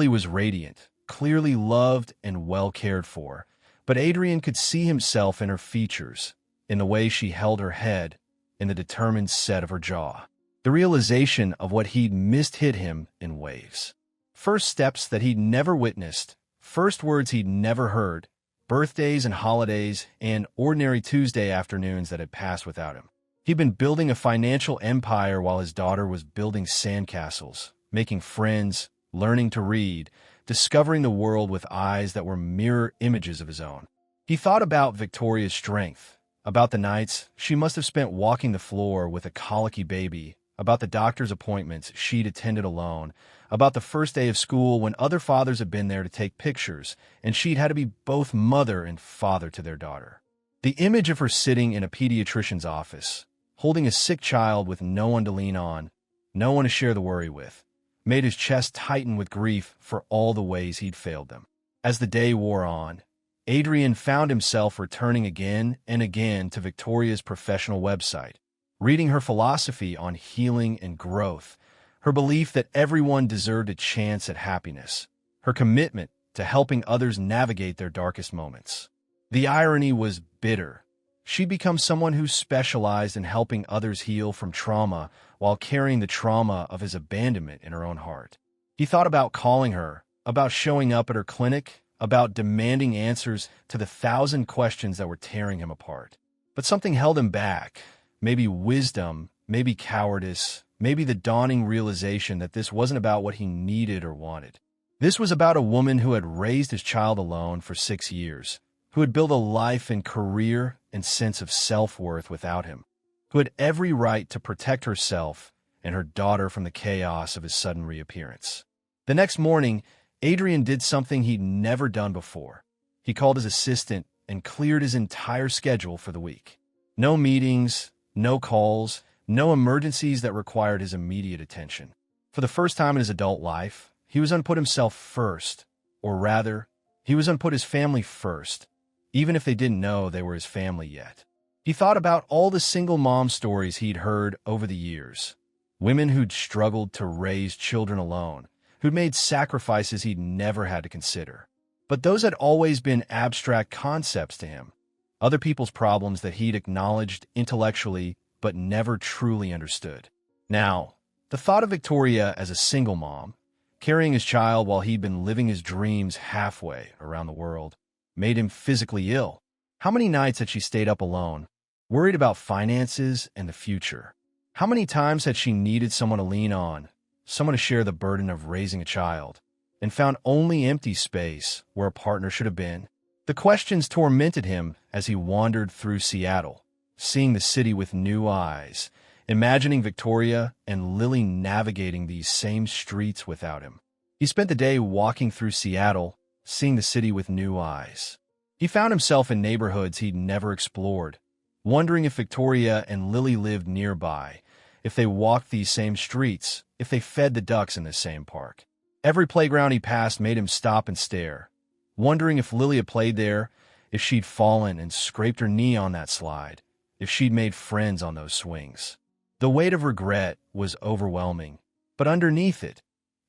was radiant, clearly loved and well cared for, but Adrian could see himself in her features, in the way she held her head, in the determined set of her jaw. The realization of what he'd missed hit him in waves. First steps that he'd never witnessed, first words he'd never heard, birthdays and holidays, and ordinary Tuesday afternoons that had passed without him. He'd been building a financial empire while his daughter was building sandcastles, making friends, learning to read, discovering the world with eyes that were mirror images of his own. He thought about Victoria's strength, about the nights she must have spent walking the floor with a colicky baby, about the doctor's appointments she'd attended alone, about the first day of school when other fathers had been there to take pictures, and she'd had to be both mother and father to their daughter. The image of her sitting in a pediatrician's office, holding a sick child with no one to lean on, no one to share the worry with, made his chest tighten with grief for all the ways he'd failed them. As the day wore on, Adrian found himself returning again and again to Victoria's professional website, reading her philosophy on healing and growth, her belief that everyone deserved a chance at happiness, her commitment to helping others navigate their darkest moments. The irony was bitter. She'd become someone who specialized in helping others heal from trauma while carrying the trauma of his abandonment in her own heart. He thought about calling her, about showing up at her clinic, about demanding answers to the 1,000 questions that were tearing him apart. But something held him back. Maybe wisdom, maybe cowardice, maybe the dawning realization that this wasn't about what he needed or wanted. This was about a woman who had raised his child alone for 6 years, who had built a life and career and sense of self-worth without him, who had every right to protect herself and her daughter from the chaos of his sudden reappearance. The next morning, Adrian did something he'd never done before. He called his assistant and cleared his entire schedule for the week. No meetings, no calls, no emergencies that required his immediate attention. For the first time in his adult life, he was going to put himself first, or rather, he was going to put his family first, even if they didn't know they were his family yet. He thought about all the single mom stories he'd heard over the years, women who'd struggled to raise children alone, who'd made sacrifices he'd never had to consider. But those had always been abstract concepts to him, other people's problems that he'd acknowledged intellectually but never truly understood. Now, the thought of Victoria as a single mom, carrying his child while he'd been living his dreams halfway around the world, made him physically ill. How many nights had she stayed up alone, worried about finances and the future? How many times had she needed someone to lean on, someone to share the burden of raising a child, and found only empty space where a partner should have been? The questions tormented him as he wandered through Seattle, seeing the city with new eyes, imagining Victoria and Lily navigating these same streets without him. He spent the day walking through Seattle, seeing the city with new eyes. He found himself in neighborhoods he'd never explored, wondering if Victoria and Lily lived nearby, if they walked these same streets, if they fed the ducks in the same park. Every playground he passed made him stop and stare, wondering if Lily had played there, if she'd fallen and scraped her knee on that slide, if she'd made friends on those swings. The weight of regret was overwhelming, but underneath it,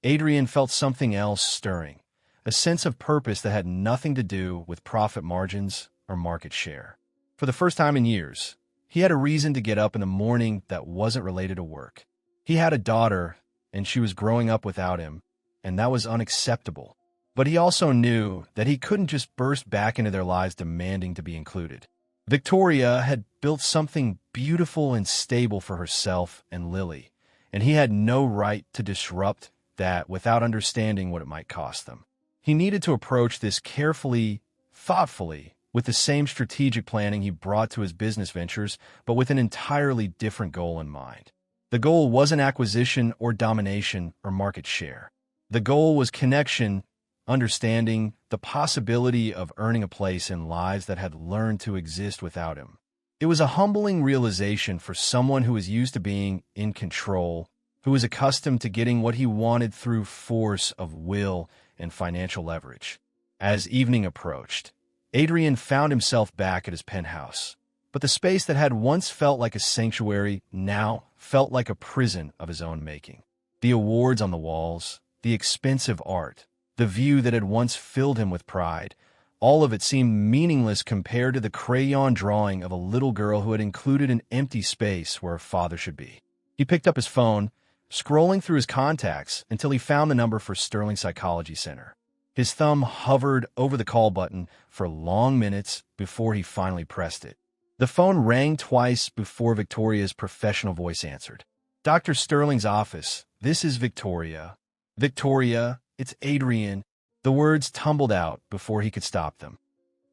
Adrian felt something else stirring, a sense of purpose that had nothing to do with profit margins or market share. For the first time in years, he had a reason to get up in the morning that wasn't related to work. He had a daughter, and she was growing up without him, and that was unacceptable. But he also knew that he couldn't just burst back into their lives demanding to be included. Victoria had built something beautiful and stable for herself and Lily, and he had no right to disrupt that without understanding what it might cost them. He needed to approach this carefully, thoughtfully, with the same strategic planning he brought to his business ventures, but with an entirely different goal in mind. The goal wasn't acquisition or domination or market share. The goal was connection, understanding, the possibility of earning a place in lives that had learned to exist without him. It was a humbling realization for someone who was used to being in control, who was accustomed to getting what he wanted through force of will and financial leverage. As evening approached, Adrian found himself back at his penthouse, but the space that had once felt like a sanctuary now felt like a prison of his own making. The awards on the walls, the expensive art, the view that had once filled him with pride, all of it seemed meaningless compared to the crayon drawing of a little girl who had included an empty space where her father should be. He picked up his phone, scrolling through his contacts until he found the number for Sterling Psychology Center. His thumb hovered over the call button for long minutes before he finally pressed it. The phone rang twice before Victoria's professional voice answered. "Dr. Sterling's office, this is Victoria." "Victoria, it's Adrian." The words tumbled out before he could stop them.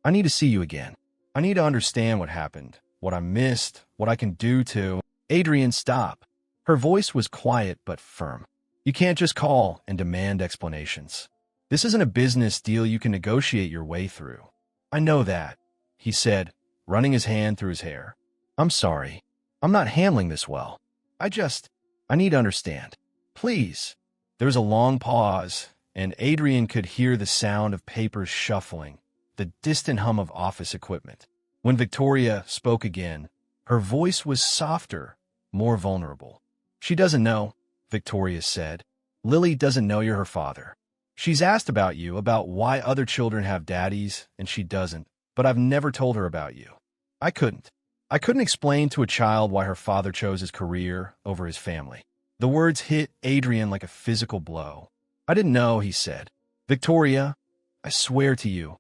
"I need to see you again. I need to understand what happened, what I missed, what I can do to—" "Adrian, stop." Her voice was quiet but firm. "You can't just call and demand explanations. This isn't a business deal you can negotiate your way through." "I know that," he said, running his hand through his hair. "I'm sorry. I'm not handling this well. I need to understand. Please." There was a long pause, and Adrian could hear the sound of papers shuffling, the distant hum of office equipment. When Victoria spoke again, her voice was softer, more vulnerable. "She doesn't know," Victoria said. "Lily doesn't know you're her father. She's asked about you, about why other children have daddies, and she doesn't, but I've never told her about you. I couldn't explain to a child why her father chose his career over his family." The words hit Adrian like a physical blow. "I didn't know," he said. "Victoria, I swear to you,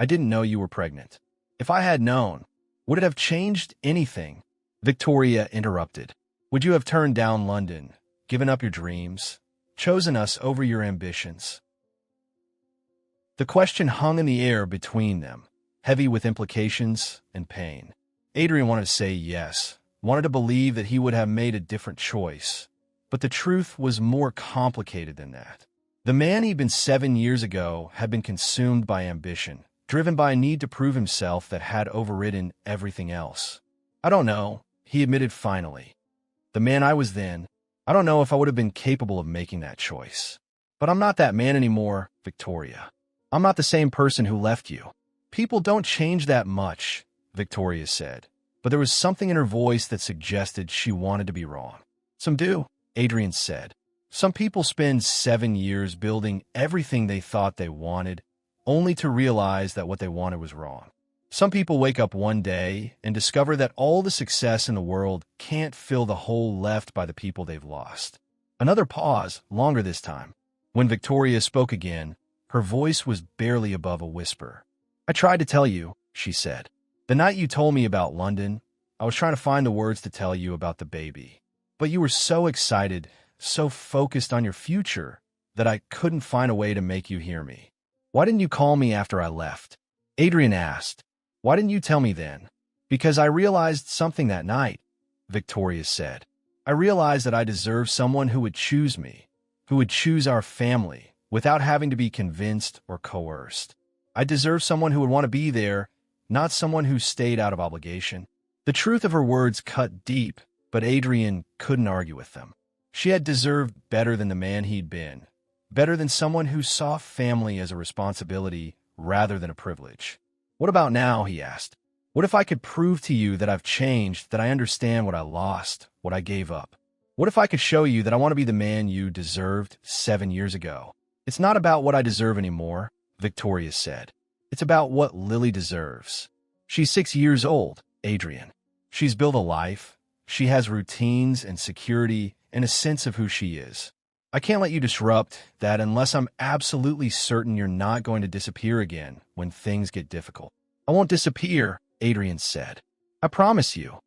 I didn't know you were pregnant. If I had known, would it have changed anything?" Victoria interrupted. "Would you have turned down London, given up your dreams, chosen us over your ambitions?" The question hung in the air between them, heavy with implications and pain. Adrian wanted to say yes, wanted to believe that he would have made a different choice. But the truth was more complicated than that. The man he'd been 7 years ago had been consumed by ambition, driven by a need to prove himself that had overridden everything else. "I don't know," he admitted finally. "The man I was then, I don't know if I would have been capable of making that choice. But I'm not that man anymore, Victoria. I'm not the same person who left you." "People don't change that much," Victoria said, but there was something in her voice that suggested she wanted to be wrong. "Some do," Adrian said. "Some people spend 7 years building everything they thought they wanted, only to realize that what they wanted was wrong. Some people wake up one day and discover that all the success in the world can't fill the hole left by the people they've lost." Another pause, longer this time. When Victoria spoke again, her voice was barely above a whisper. "I tried to tell you," she said. The night you told me about London, I was trying to find the words to tell you about the baby. But you were so excited, so focused on your future, that I couldn't find a way to make you hear me. Why didn't you call me after I left? Adrian asked. Why didn't you tell me then? Because I realized something that night, Victoria said. I realized that I deserved someone who would choose me, who would choose our family, without having to be convinced or coerced. I deserved someone who would want to be there, not someone who stayed out of obligation. The truth of her words cut deep, but Adrian couldn't argue with them. She had deserved better than the man he'd been, better than someone who saw family as a responsibility rather than a privilege. What about now, he asked. What if I could prove to you that I've changed, that I understand what I lost, what I gave up? What if I could show you that I want to be the man you deserved 7 years ago? It's not about what I deserve anymore, Victoria said. It's about what Lily deserves. She's 6 years old, Adrian. She's built a life. She has routines and security and a sense of who she is. I can't let you disrupt that unless I'm absolutely certain you're not going to disappear again when things get difficult. I won't disappear, Adrian said. I promise you,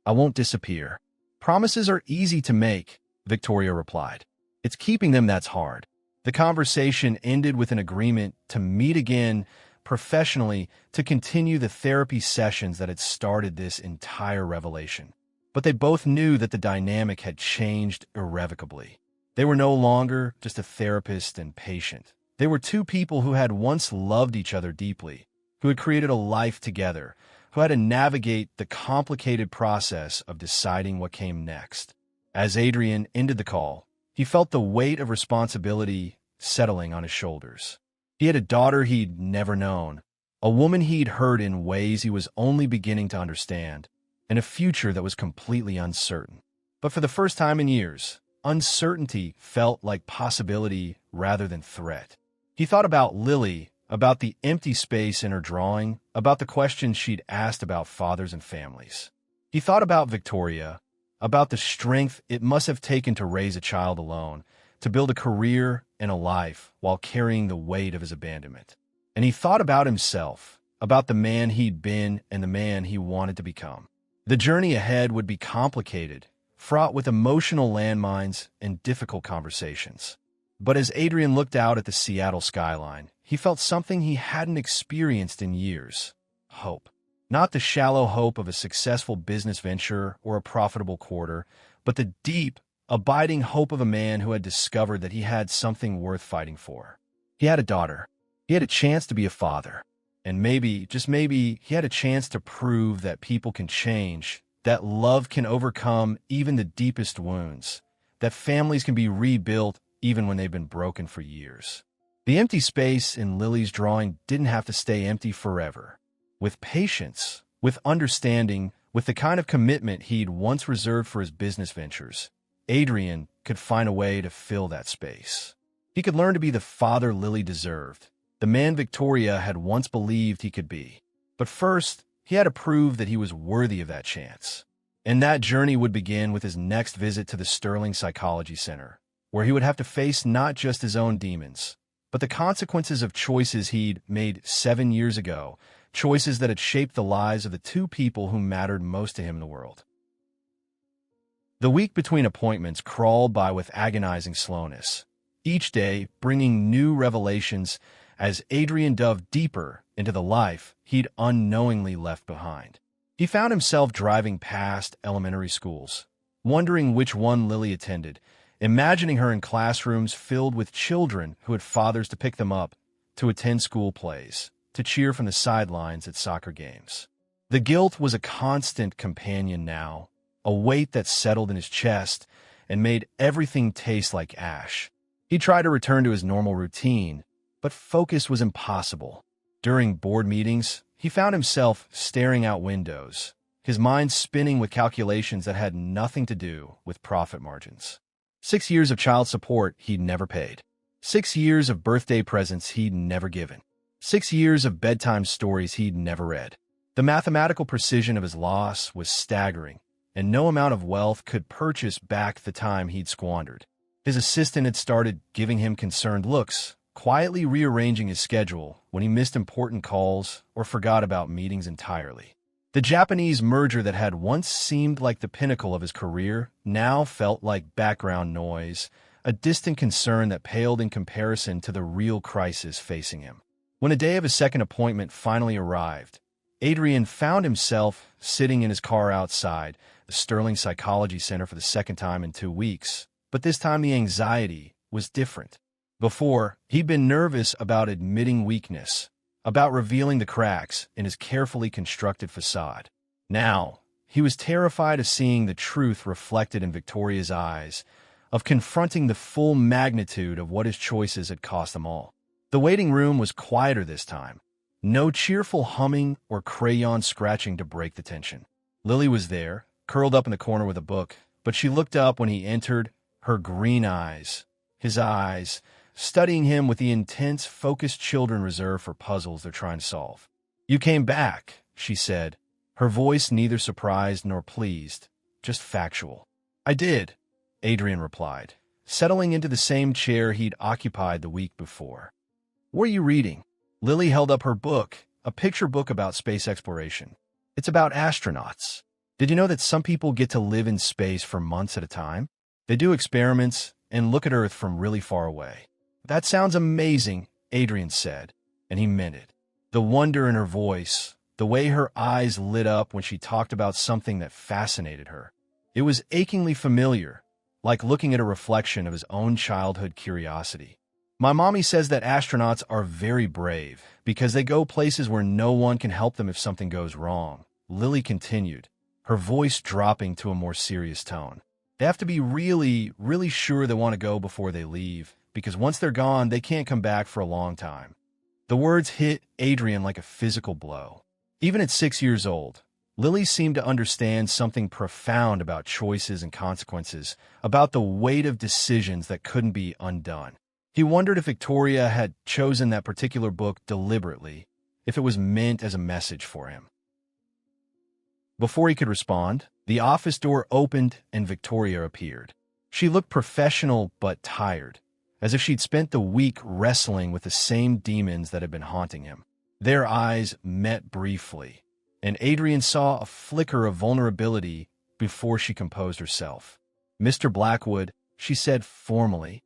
I won't disappear. Promises are easy to make, Victoria replied. It's keeping them that's hard. The conversation ended with an agreement to meet again professionally to continue the therapy sessions that had started this entire revelation. But they both knew that the dynamic had changed irrevocably. They were no longer just a therapist and patient. They were two people who had once loved each other deeply, who had created a life together, who had to navigate the complicated process of deciding what came next. As Adrian ended the call, he felt the weight of responsibility settling on his shoulders. He had a daughter he'd never known, a woman he'd hurt in ways he was only beginning to understand, and a future that was completely uncertain. But for the first time in years, uncertainty felt like possibility rather than threat. He thought about Lily, about the empty space in her drawing, about the questions she'd asked about fathers and families. He thought about Victoria, about the strength it must have taken to raise a child alone, to build a career and a life while carrying the weight of his abandonment. And he thought about himself, about the man he'd been and the man he wanted to become. The journey ahead would be complicated, fraught with emotional landmines and difficult conversations. But as Adrian looked out at the Seattle skyline, he felt something he hadn't experienced in years: hope. Not the shallow hope of a successful business venture or a profitable quarter, but the deep, abiding hope of a man who had discovered that he had something worth fighting for. He had a daughter. He had a chance to be a father. And maybe, just maybe, he had a chance to prove that people can change, that love can overcome even the deepest wounds, that families can be rebuilt even when they've been broken for years. The empty space in Lily's drawing didn't have to stay empty forever. With patience, with understanding, with the kind of commitment he'd once reserved for his business ventures, Adrian could find a way to fill that space. He could learn to be the father Lily deserved, the man Victoria had once believed he could be. But first, he had to prove that he was worthy of that chance. And that journey would begin with his next visit to the Sterling Psychology Center, where he would have to face not just his own demons, but the consequences of choices he'd made 7 years ago, choices that had shaped the lives of the two people who mattered most to him in the world. The week between appointments crawled by with agonizing slowness, each day bringing new revelations as Adrian dove deeper into the life he'd unknowingly left behind. He found himself driving past elementary schools, wondering which one Lily attended, imagining her in classrooms filled with children who had fathers to pick them up, to attend school plays, to cheer from the sidelines at soccer games. The guilt was a constant companion now, a weight that settled in his chest and made everything taste like ash. He tried to return to his normal routine, but focus was impossible. During board meetings, he found himself staring out windows, his mind spinning with calculations that had nothing to do with profit margins. 6 years of child support he'd never paid. 6 years of birthday presents he'd never given. 6 years of bedtime stories he'd never read. The mathematical precision of his loss was staggering, and no amount of wealth could purchase back the time he'd squandered. His assistant had started giving him concerned looks, quietly rearranging his schedule when he missed important calls or forgot about meetings entirely. The Japanese merger that had once seemed like the pinnacle of his career now felt like background noise, a distant concern that paled in comparison to the real crisis facing him. When the day of his second appointment finally arrived, Adrian found himself sitting in his car outside the Sterling Psychology Center for the second time in 2 weeks. But this time the anxiety was different. Before, he'd been nervous about admitting weakness, about revealing the cracks in his carefully constructed facade. Now, he was terrified of seeing the truth reflected in Victoria's eyes, of confronting the full magnitude of what his choices had cost them all. The waiting room was quieter this time. No cheerful humming or crayon scratching to break the tension. Lily was there, curled up in the corner with a book, but she looked up when he entered, her green eyes, his eyes, studying him with the intense, focused children reserve for puzzles they're trying to solve. "You came back," she said, her voice neither surprised nor pleased, just factual. "I did," Adrian replied, settling into the same chair he'd occupied the week before. "What are you reading?" Lily held up her book, a picture book about space exploration. "It's about astronauts. Did you know that some people get to live in space for months at a time? They do experiments and look at Earth from really far away." "That sounds amazing," Adrian said, and he meant it. The wonder in her voice, the way her eyes lit up when she talked about something that fascinated her. It was achingly familiar, like looking at a reflection of his own childhood curiosity. "My mommy says that astronauts are very brave because they go places where no one can help them if something goes wrong," Lily continued, her voice dropping to a more serious tone. "They have to be really, really sure they want to go before they leave, because once they're gone, they can't come back for a long time." The words hit Adrian like a physical blow. Even at 6 years old, Lily seemed to understand something profound about choices and consequences, about the weight of decisions that couldn't be undone. He wondered if Victoria had chosen that particular book deliberately, if it was meant as a message for him. Before he could respond, the office door opened and Victoria appeared. She looked professional but tired, as if she'd spent the week wrestling with the same demons that had been haunting him. Their eyes met briefly, and Adrian saw a flicker of vulnerability before she composed herself. "Mr. Blackwood," she said formally,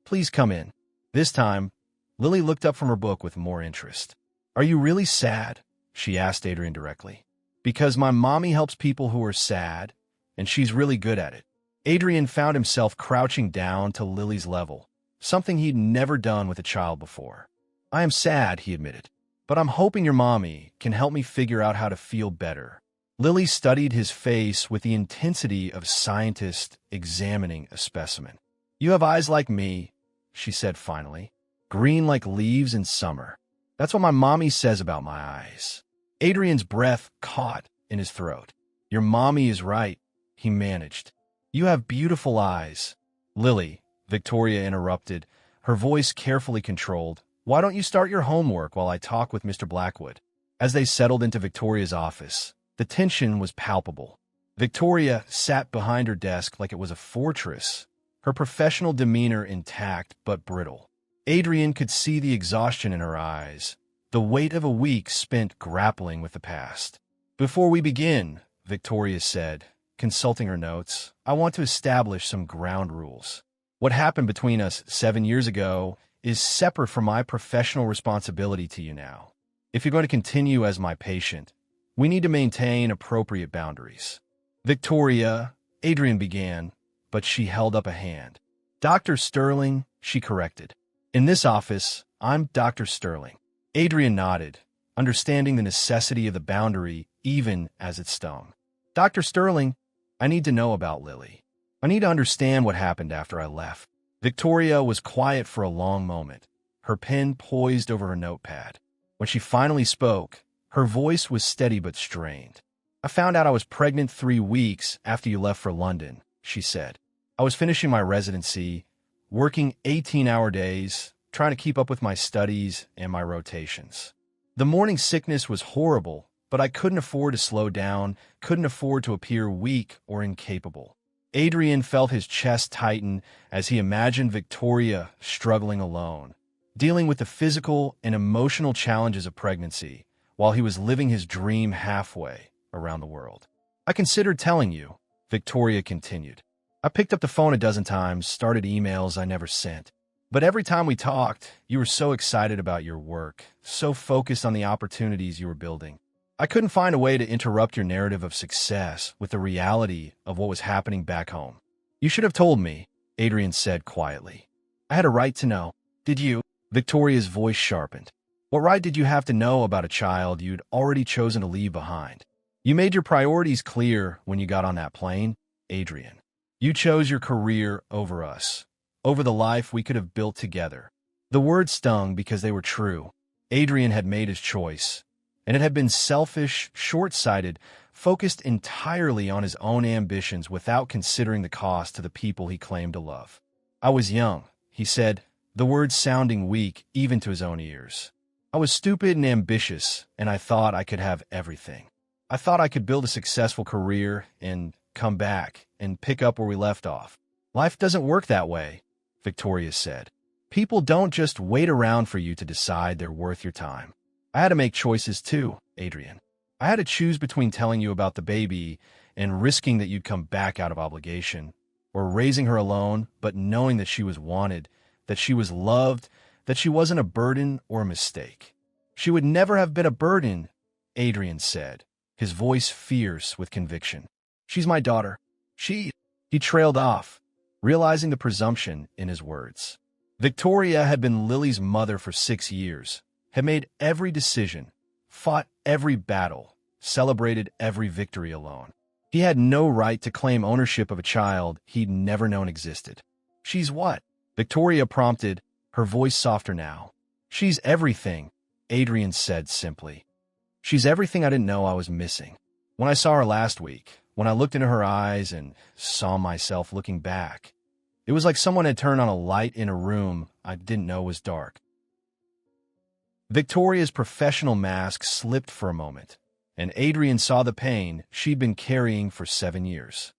"please come in." This time, Lily looked up from her book with more interest. "Are you really sad?" she asked Adrian directly. "Because my mommy helps people who are sad, and she's really good at it." Adrian found himself crouching down to Lily's level, something he'd never done with a child before. "I am sad," he admitted, "but I'm hoping your mommy can help me figure out how to feel better." Lily studied his face with the intensity of a scientist examining a specimen. "You have eyes like me," she said finally, "green like leaves in summer. That's what my mommy says about my eyes." Adrian's breath caught in his throat. "Your mommy is right," he managed. "You have beautiful eyes." "Lily," Victoria interrupted, her voice carefully controlled, "why don't you start your homework while I talk with Mr. Blackwood?" As they settled into Victoria's office, the tension was palpable. Victoria sat behind her desk like it was a fortress, her professional demeanor intact but brittle. Adrian could see the exhaustion in her eyes, the weight of a week spent grappling with the past. "Before we begin," Victoria said, consulting her notes, "I want to establish some ground rules. What happened between us 7 years ago is separate from my professional responsibility to you now. If you're going to continue as my patient, we need to maintain appropriate boundaries." "Victoria," Adrian began, but she held up a hand. "Dr. Sterling," she corrected. "In this office, I'm Dr. Sterling." Adrian nodded, understanding the necessity of the boundary even as it stung. "Dr. Sterling, I need to know about Lily. I need to understand what happened after I left." Victoria was quiet for a long moment, her pen poised over her notepad. When she finally spoke, her voice was steady but strained. "I found out I was pregnant 3 weeks after you left for London," she said. "I was finishing my residency, working 18-hour days, trying to keep up with my studies and my rotations. The morning sickness was horrible, but I couldn't afford to slow down, couldn't afford to appear weak or incapable." Adrian felt his chest tighten as he imagined Victoria struggling alone, dealing with the physical and emotional challenges of pregnancy, while he was living his dream halfway, around the world. I considered telling you, Victoria continued. I picked up the phone a dozen times, started emails I never sent. But every time we talked, you were so excited about your work, so focused on the opportunities you were building. I couldn't find a way to interrupt your narrative of success with the reality of what was happening back home. You should have told me, Adrian said quietly. I had a right to know. Did you? Victoria's voice sharpened. What right did you have to know about a child you'd already chosen to leave behind? You made your priorities clear when you got on that plane, Adrian. You chose your career over us, over the life we could have built together. The words stung because they were true. Adrian had made his choice, and it had been selfish, short-sighted, focused entirely on his own ambitions without considering the cost to the people he claimed to love. I was young, he said, the words sounding weak even to his own ears. I was stupid and ambitious, and I thought I could have everything. I thought I could build a successful career and come back and pick up where we left off. Life doesn't work that way, Victoria said. People don't just wait around for you to decide they're worth your time. I had to make choices too, Adrian. I had to choose between telling you about the baby and risking that you'd come back out of obligation, or raising her alone but knowing that she was wanted, that she was loved, that she wasn't a burden or a mistake. She would never have been a burden, Adrian said, his voice fierce with conviction. She's my daughter. He trailed off, realizing the presumption in his words. Victoria had been Lily's mother for 6 years, had made every decision, fought every battle, celebrated every victory alone. He had no right to claim ownership of a child he'd never known existed. She's what? Victoria prompted, her voice softer now. She's everything, Adrian said simply. She's everything I didn't know I was missing. When I saw her last week, when I looked into her eyes and saw myself looking back, it was like someone had turned on a light in a room I didn't know was dark. Victoria's professional mask slipped for a moment, and Adrian saw the pain she'd been carrying for 7 years.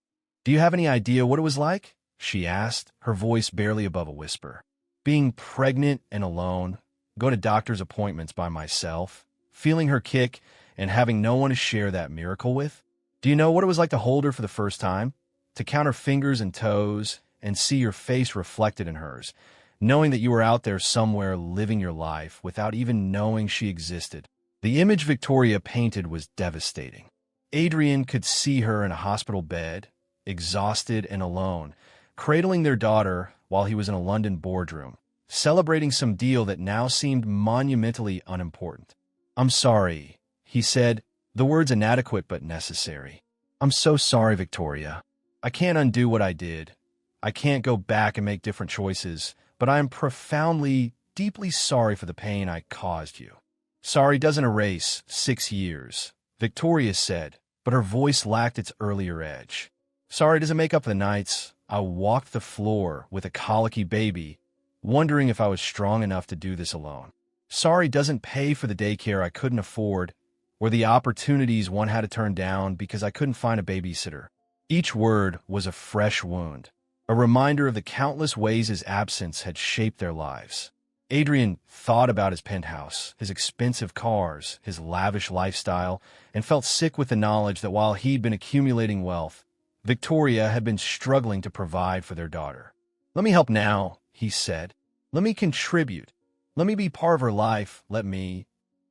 Do you have any idea what it was like? She asked, her voice barely above a whisper. Being pregnant and alone, going to doctor's appointments by myself, feeling her kick and having no one to share that miracle with? Do you know what it was like to hold her for the first time? To count her fingers and toes and see your face reflected in hers, knowing that you were out there somewhere living your life without even knowing she existed. The image Victoria painted was devastating. Adrian could see her in a hospital bed, exhausted and alone, cradling their daughter while he was in a London boardroom, celebrating some deal that now seemed monumentally unimportant. I'm sorry, he said, the words inadequate but necessary. I'm so sorry, Victoria. I can't undo what I did. I can't go back and make different choices, but I am profoundly, deeply sorry for the pain I caused you. Sorry doesn't erase 6 years, Victoria said, but her voice lacked its earlier edge. Sorry doesn't make up the nights I walked the floor with a colicky baby, wondering if I was strong enough to do this alone. Sorry doesn't pay for the daycare I couldn't afford, or the opportunities one had to turn down because I couldn't find a babysitter. Each word was a fresh wound, a reminder of the countless ways his absence had shaped their lives. Adrian thought about his penthouse, his expensive cars, his lavish lifestyle, and felt sick with the knowledge that while he'd been accumulating wealth, Victoria had been struggling to provide for their daughter. Let me help now, he said. Let me contribute. Let me be part of her life.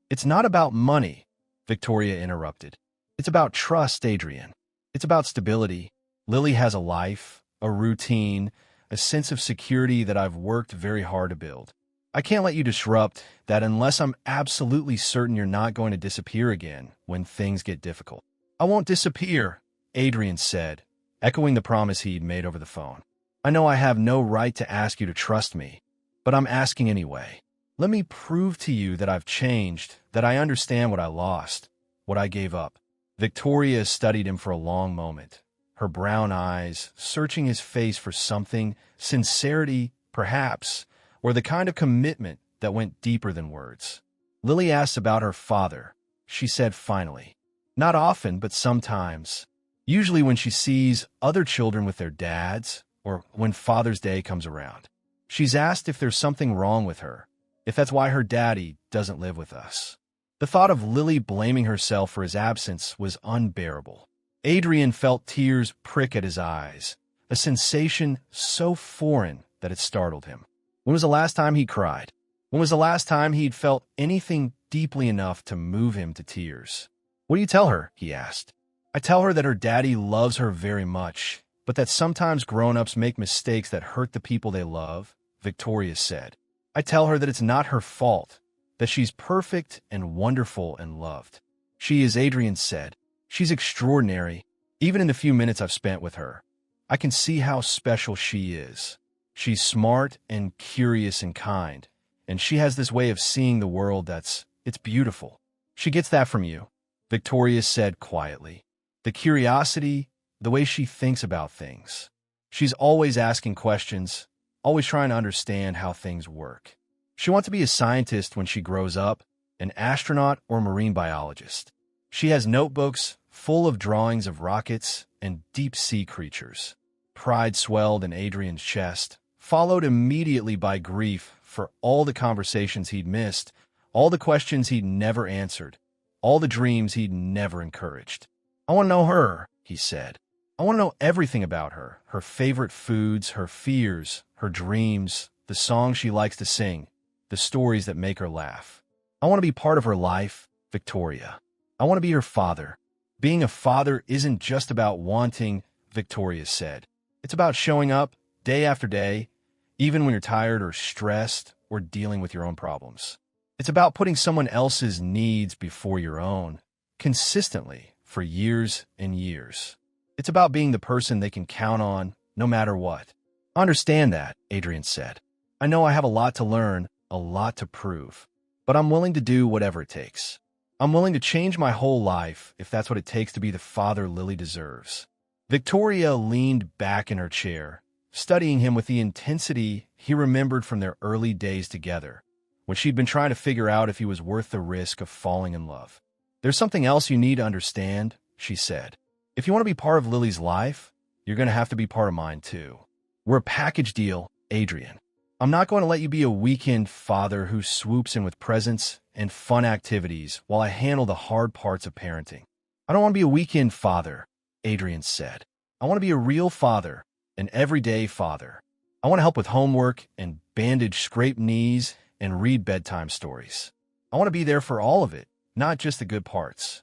It's not about money, Victoria interrupted. It's about trust, Adrian. It's about stability. Lily has a life, a routine, a sense of security that I've worked very hard to build. I can't let you disrupt that unless I'm absolutely certain you're not going to disappear again when things get difficult. I won't disappear, Adrian said, echoing the promise he'd made over the phone. I know I have no right to ask you to trust me, but I'm asking anyway. Let me prove to you that I've changed, that I understand what I lost, what I gave up. Victoria studied him for a long moment, her brown eyes searching his face for something, sincerity, perhaps, or the kind of commitment that went deeper than words. Lily asked about her father, she said finally. Not often, but sometimes. Usually when she sees other children with their dads, or when Father's Day comes around. She's asked if there's something wrong with her, if that's why her daddy doesn't live with us. The thought of Lily blaming herself for his absence was unbearable. Adrian felt tears prick at his eyes, a sensation so foreign that it startled him. When was the last time he cried? When was the last time he'd felt anything deeply enough to move him to tears? "What do you tell her?" he asked. "I tell her that her daddy loves her very much, but that sometimes grown-ups make mistakes that hurt the people they love," Victoria said. "I tell her that it's not her fault, that she's perfect and wonderful and loved. She is," Adrian said. "She's extraordinary. Even in the few minutes I've spent with her, I can see how special she is. She's smart and curious and kind, and she has this way of seeing the world it's beautiful. She gets that from you," Victoria said quietly. "The curiosity, the way she thinks about things. She's always asking questions, always trying to understand how things work. She wants to be a scientist when she grows up, an astronaut or marine biologist. She has notebooks full of drawings of rockets and deep-sea creatures." Pride swelled in Adrian's chest, followed immediately by grief for all the conversations he'd missed, all the questions he'd never answered, all the dreams he'd never encouraged. "I want to know her," he said. "I want to know everything about her, her favorite foods, her fears, her dreams, the songs she likes to sing, the stories that make her laugh. I want to be part of her life, Victoria. I want to be her father." "Being a father isn't just about wanting," Victoria said. "It's about showing up day after day, even when you're tired or stressed or dealing with your own problems. It's about putting someone else's needs before your own, consistently, for years and years. It's about being the person they can count on, no matter what." "I understand that," Adrian said. "I know I have a lot to learn, a lot to prove, but I'm willing to do whatever it takes. I'm willing to change my whole life if that's what it takes to be the father Lily deserves." Victoria leaned back in her chair, studying him with the intensity he remembered from their early days together, when she'd been trying to figure out if he was worth the risk of falling in love. "There's something else you need to understand," she said. "If you want to be part of Lily's life, you're going to have to be part of mine too. We're a package deal, Adrian. I'm not going to let you be a weekend father who swoops in with presents and fun activities while I handle the hard parts of parenting. I don't want to be a weekend father," Adrian said. "I want to be a real father, an everyday father. I want to help with homework and bandage scraped knees and read bedtime stories. I want to be there for all of it, not just the good parts."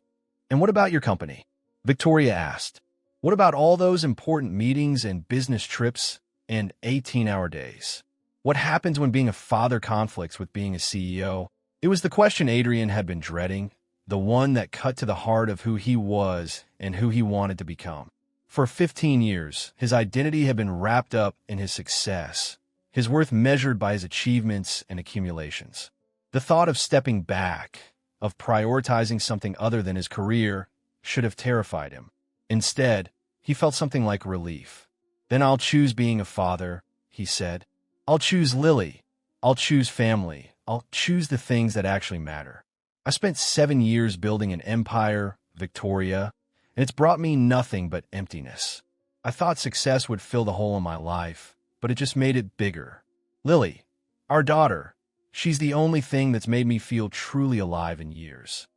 "And what about your company?" Victoria asked. "What about all those important meetings and business trips and 18-hour days? What happens when being a father conflicts with being a CEO?" It was the question Adrian had been dreading, the one that cut to the heart of who he was and who he wanted to become. For 15 years, his identity had been wrapped up in his success, his worth measured by his achievements and accumulations. The thought of stepping back, of prioritizing something other than his career, should have terrified him. Instead, he felt something like relief. "Then I'll choose being a father," he said. "I'll choose Lily. I'll choose family. I'll choose the things that actually matter. I spent 7 years building an empire, Victoria, and it's brought me nothing but emptiness. I thought success would fill the hole in my life, but it just made it bigger. Lily, our daughter, she's the only thing that's made me feel truly alive in years."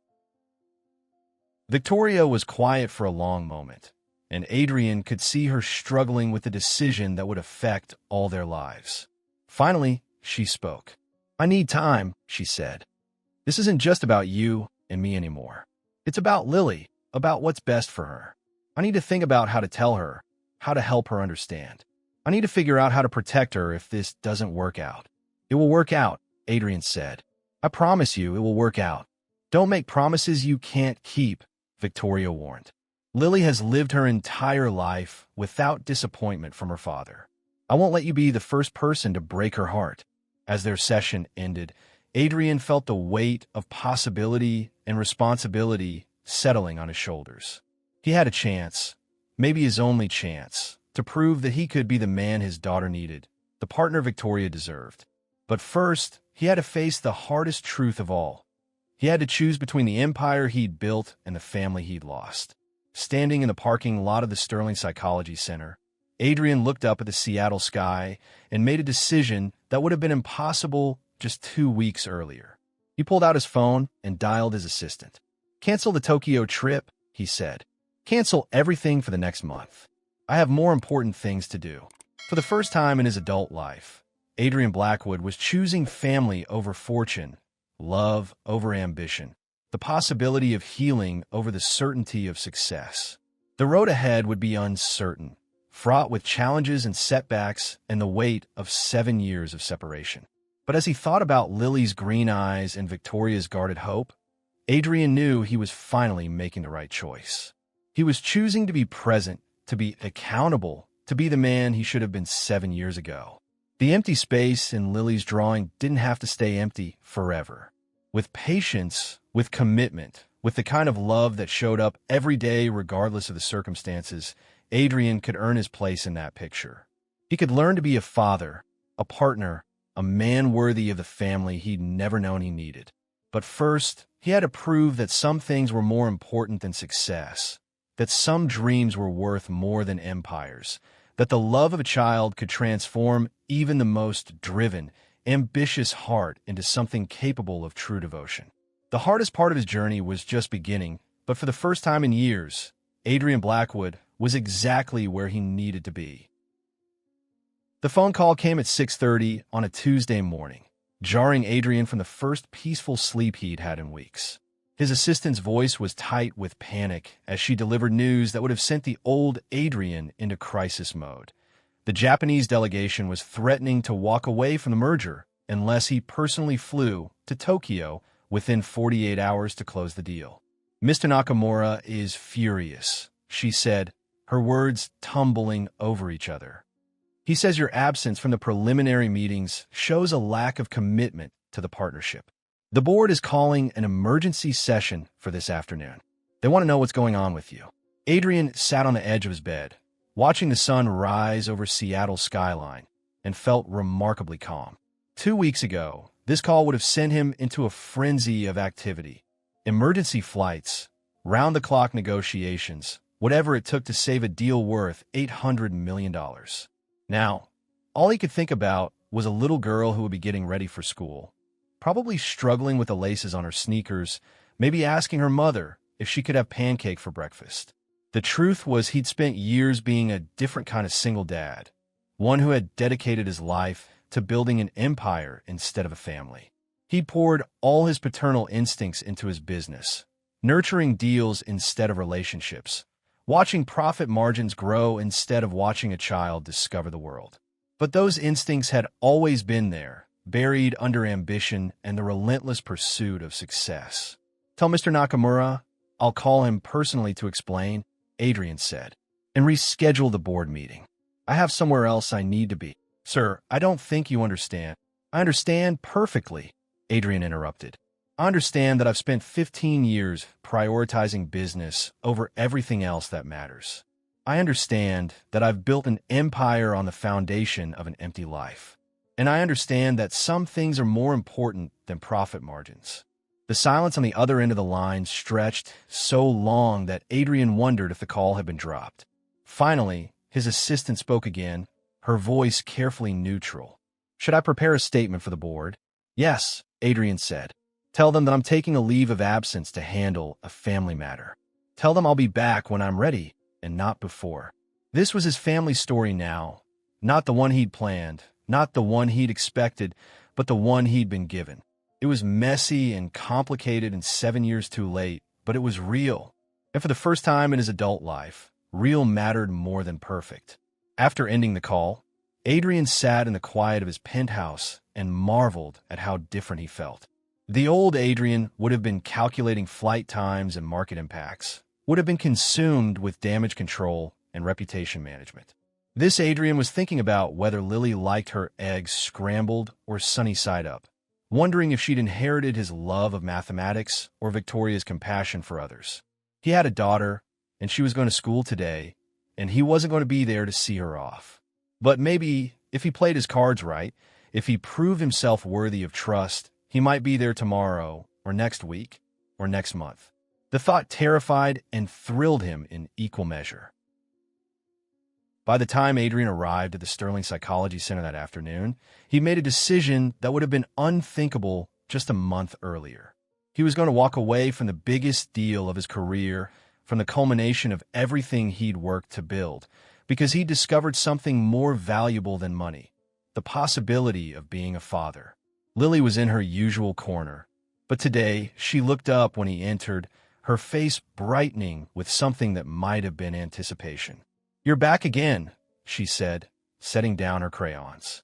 Victoria was quiet for a long moment, and Adrian could see her struggling with the decision that would affect all their lives. Finally, she spoke. "I need time," she said. "This isn't just about you and me anymore. It's about Lily, about what's best for her. I need to think about how to tell her, how to help her understand. I need to figure out how to protect her if this doesn't work out." "It will work out," Adrian said. "I promise you it will work out. Don't make promises you can't keep," Victoria warned. "Lily has lived her entire life without disappointment from her father. I won't let you be the first person to break her heart." As their session ended, Adrian felt the weight of possibility and responsibility settling on his shoulders. He had a chance, maybe his only chance, to prove that he could be the man his daughter needed, the partner Victoria deserved. But first, he had to face the hardest truth of all. He had to choose between the empire he'd built and the family he'd lost. Standing in the parking lot of the Sterling Psychology Center, Adrian looked up at the Seattle sky and made a decision that would have been impossible just 2 weeks earlier. He pulled out his phone and dialed his assistant. "Cancel the Tokyo trip," he said. "Cancel everything for the next month. I have more important things to do." For the first time in his adult life, Adrian Blackwood was choosing family over fortune, love over ambition, the possibility of healing over the certainty of success. The road ahead would be uncertain, fraught with challenges and setbacks and the weight of 7 years of separation. But as he thought about Lily's green eyes and Victoria's guarded hope, Adrian knew he was finally making the right choice. He was choosing to be present, to be accountable, to be the man he should have been 7 years ago. The empty space in Lily's drawing didn't have to stay empty forever. With patience, with commitment, with the kind of love that showed up every day regardless of the circumstances, Adrian could earn his place in that picture. He could learn to be a father, a partner, a man worthy of the family he'd never known he needed. But first, he had to prove that some things were more important than success, that some dreams were worth more than empires, that the love of a child could transform even the most driven, ambitious heart into something capable of true devotion. The hardest part of his journey was just beginning, but for the first time in years, Adrian Blackwood was exactly where he needed to be. The phone call came at 6:30 on a Tuesday morning, jarring Adrian from the first peaceful sleep he'd had in weeks. His assistant's voice was tight with panic as she delivered news that would have sent the old Adrian into crisis mode. The Japanese delegation was threatening to walk away from the merger unless he personally flew to Tokyo within 48 hours to close the deal. "Mr. Nakamura is furious," she said, her words tumbling over each other. "He says your absence from the preliminary meetings shows a lack of commitment to the partnership. The board is calling an emergency session for this afternoon. They want to know what's going on with you." Adrian sat on the edge of his bed, watching the sun rise over Seattle's skyline, and felt remarkably calm. 2 weeks ago, this call would have sent him into a frenzy of activity. Emergency flights, round-the-clock negotiations, whatever it took to save a deal worth $800 million. Now, all he could think about was a little girl who would be getting ready for school, probably struggling with the laces on her sneakers, maybe asking her mother if she could have pancake for breakfast. The truth was he'd spent years being a different kind of single dad, one who had dedicated his life to building an empire instead of a family. He poured all his paternal instincts into his business, nurturing deals instead of relationships, watching profit margins grow instead of watching a child discover the world. But those instincts had always been there, buried under ambition and the relentless pursuit of success. "Tell Mr. Nakamura I'll call him personally to explain," Adrian said, "and reschedule the board meeting. I have somewhere else I need to be." "Sir, I don't think you understand." "I understand perfectly," Adrian interrupted. "I understand that I've spent 15 years prioritizing business over everything else that matters. I understand that I've built an empire on the foundation of an empty life. And I understand that some things are more important than profit margins." The silence on the other end of the line stretched so long that Adrian wondered if the call had been dropped. Finally, his assistant spoke again, her voice carefully neutral. "Should I prepare a statement for the board?" "Yes," Adrian said. "Tell them that I'm taking a leave of absence to handle a family matter. Tell them I'll be back when I'm ready and not before." This was his family story now, not the one he'd planned, not the one he'd expected, but the one he'd been given. It was messy and complicated and 7 years too late, but it was real. And for the first time in his adult life, real mattered more than perfect. After ending the call, Adrian sat in the quiet of his penthouse and marveled at how different he felt. The old Adrian would have been calculating flight times and market impacts, would have been consumed with damage control and reputation management. This Adrian was thinking about whether Lily liked her eggs scrambled or sunny side up, wondering if she'd inherited his love of mathematics or Victoria's compassion for others. He had a daughter, and she was going to school today, and he wasn't going to be there to see her off. But maybe, if he played his cards right, if he proved himself worthy of trust, he might be there tomorrow, or next week, or next month. The thought terrified and thrilled him in equal measure. By the time Adrian arrived at the Sterling Psychology Center that afternoon, he made a decision that would have been unthinkable just a month earlier. He was going to walk away from the biggest deal of his career, from the culmination of everything he'd worked to build, because he'd discovered something more valuable than money: the possibility of being a father. Lily was in her usual corner, but today she looked up when he entered, her face brightening with something that might have been anticipation. "You're back again," she said, setting down her crayons.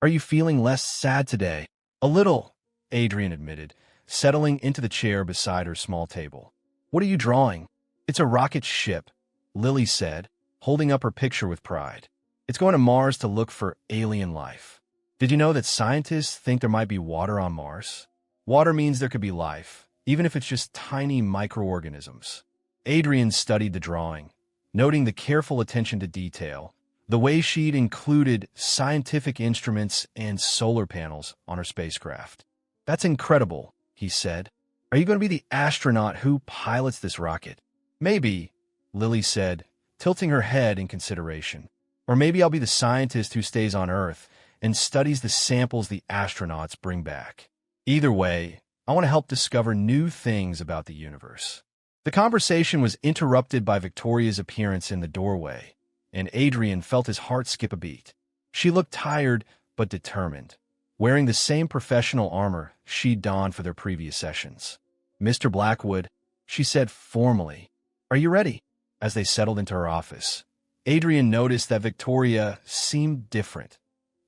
"Are you feeling less sad today?" "A little," Adrian admitted, settling into the chair beside her small table. "What are you drawing?" "It's a rocket ship," Lily said, holding up her picture with pride. "It's going to Mars to look for alien life. Did you know that scientists think there might be water on Mars? Water means there could be life, even if it's just tiny microorganisms." Adrian studied the drawing, noting the careful attention to detail, the way she'd included scientific instruments and solar panels on her spacecraft. "That's incredible," he said. "Are you going to be the astronaut who pilots this rocket?" "Maybe," Lily said, tilting her head in consideration. "Or maybe I'll be the scientist who stays on Earth and studies the samples the astronauts bring back. Either way, I want to help discover new things about the universe." The conversation was interrupted by Victoria's appearance in the doorway, and Adrian felt his heart skip a beat. She looked tired but determined, wearing the same professional armor she'd donned for their previous sessions. "Mr. Blackwood," she said formally, "are you ready?" As they settled into her office, Adrian noticed that Victoria seemed different,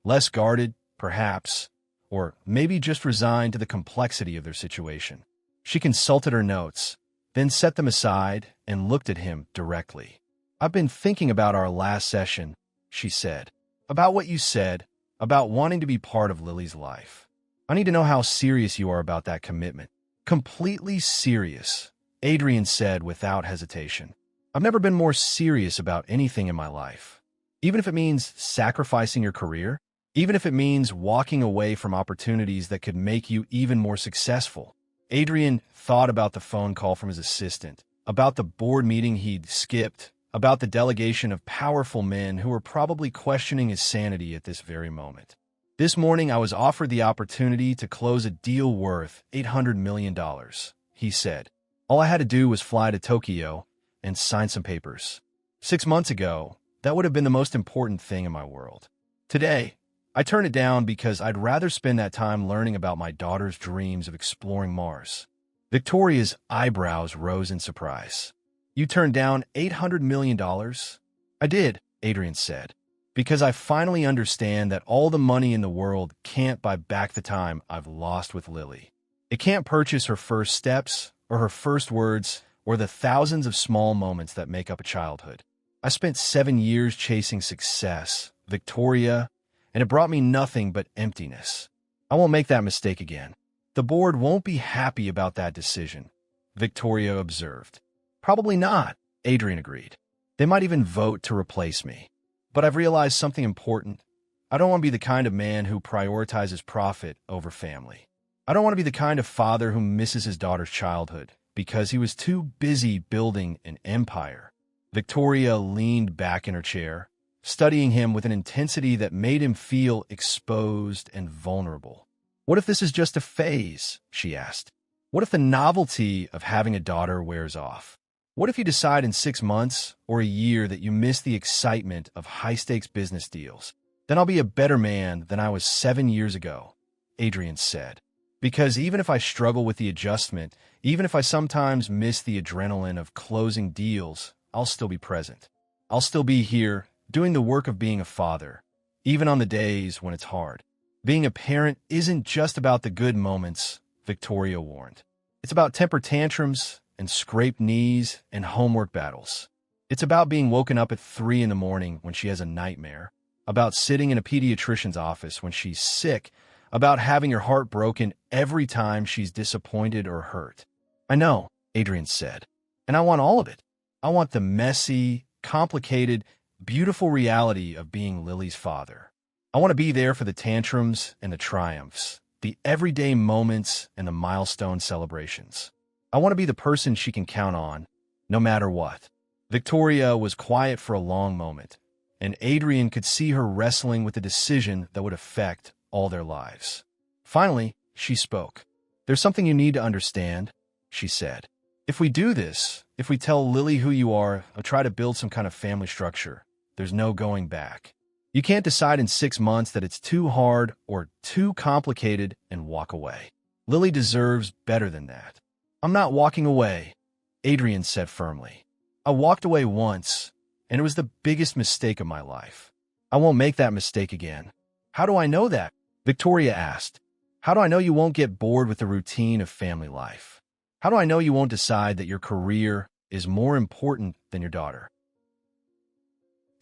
less guarded, perhaps, or maybe just resigned to the complexity of their situation. She consulted her notes, then set them aside and looked at him directly. "I've been thinking about our last session," she said. "About what you said, about wanting to be part of Lily's life. I need to know how serious you are about that commitment." "Completely serious," Adrian said without hesitation. "I've never been more serious about anything in my life. Even if it means sacrificing your career, even if it means walking away from opportunities that could make you even more successful." Adrian thought about the phone call from his assistant, about the board meeting he'd skipped, about the delegation of powerful men who were probably questioning his sanity at this very moment. "This morning I was offered the opportunity to close a deal worth $800 million, he said. "All I had to do was fly to Tokyo and sign some papers. 6 months ago, that would have been the most important thing in my world. Today, I turned it down because I'd rather spend that time learning about my daughter's dreams of exploring Mars." Victoria's eyebrows rose in surprise. "You turned down $800 million? "I did," Adrian said, "because I finally understand that all the money in the world can't buy back the time I've lost with Lily. It can't purchase her first steps, or her first words, or the thousands of small moments that make up a childhood. I spent 7 years chasing success, Victoria, and it brought me nothing but emptiness. I won't make that mistake again." "The board won't be happy about that decision," Victoria observed. "Probably not," Adrian agreed. "They might even vote to replace me. But I've realized something important. I don't want to be the kind of man who prioritizes profit over family. I don't want to be the kind of father who misses his daughter's childhood because he was too busy building an empire." Victoria leaned back in her chair, studying him with an intensity that made him feel exposed and vulnerable. "What if this is just a phase?" she asked. "What if the novelty of having a daughter wears off? What if you decide in 6 months or a year that you miss the excitement of high-stakes business deals? Then I'll be a better man than I was 7 years ago," Adrian said. "Because even if I struggle with the adjustment, even if I sometimes miss the adrenaline of closing deals, I'll still be present. I'll still be here, doing the work of being a father, even on the days when it's hard. Being a parent isn't just about the good moments," Victoria warned. "It's about temper tantrums and scraped knees and homework battles. It's about being woken up at 3 in the morning when she has a nightmare, about sitting in a pediatrician's office when she's sick, about having her heart broken every time she's disappointed or hurt." "I know," Adrian said, "and I want all of it. I want the messy, complicated, beautiful reality of being Lily's father. I want to be there for the tantrums and the triumphs, the everyday moments and the milestone celebrations. I want to be the person she can count on, no matter what." Victoria was quiet for a long moment, and Adrian could see her wrestling with a decision that would affect all their lives. Finally, she spoke. "There's something you need to understand," she said. "If we do this, if we tell Lily who you are and try to build some kind of family structure, there's no going back. You can't decide in 6 months that it's too hard or too complicated and walk away. Lily deserves better than that." "I'm not walking away," Adrian said firmly. "I walked away once, and it was the biggest mistake of my life. I won't make that mistake again." "How do I know that?" Victoria asked. "How do I know you won't get bored with the routine of family life? How do I know you won't decide that your career is more important than your daughter?"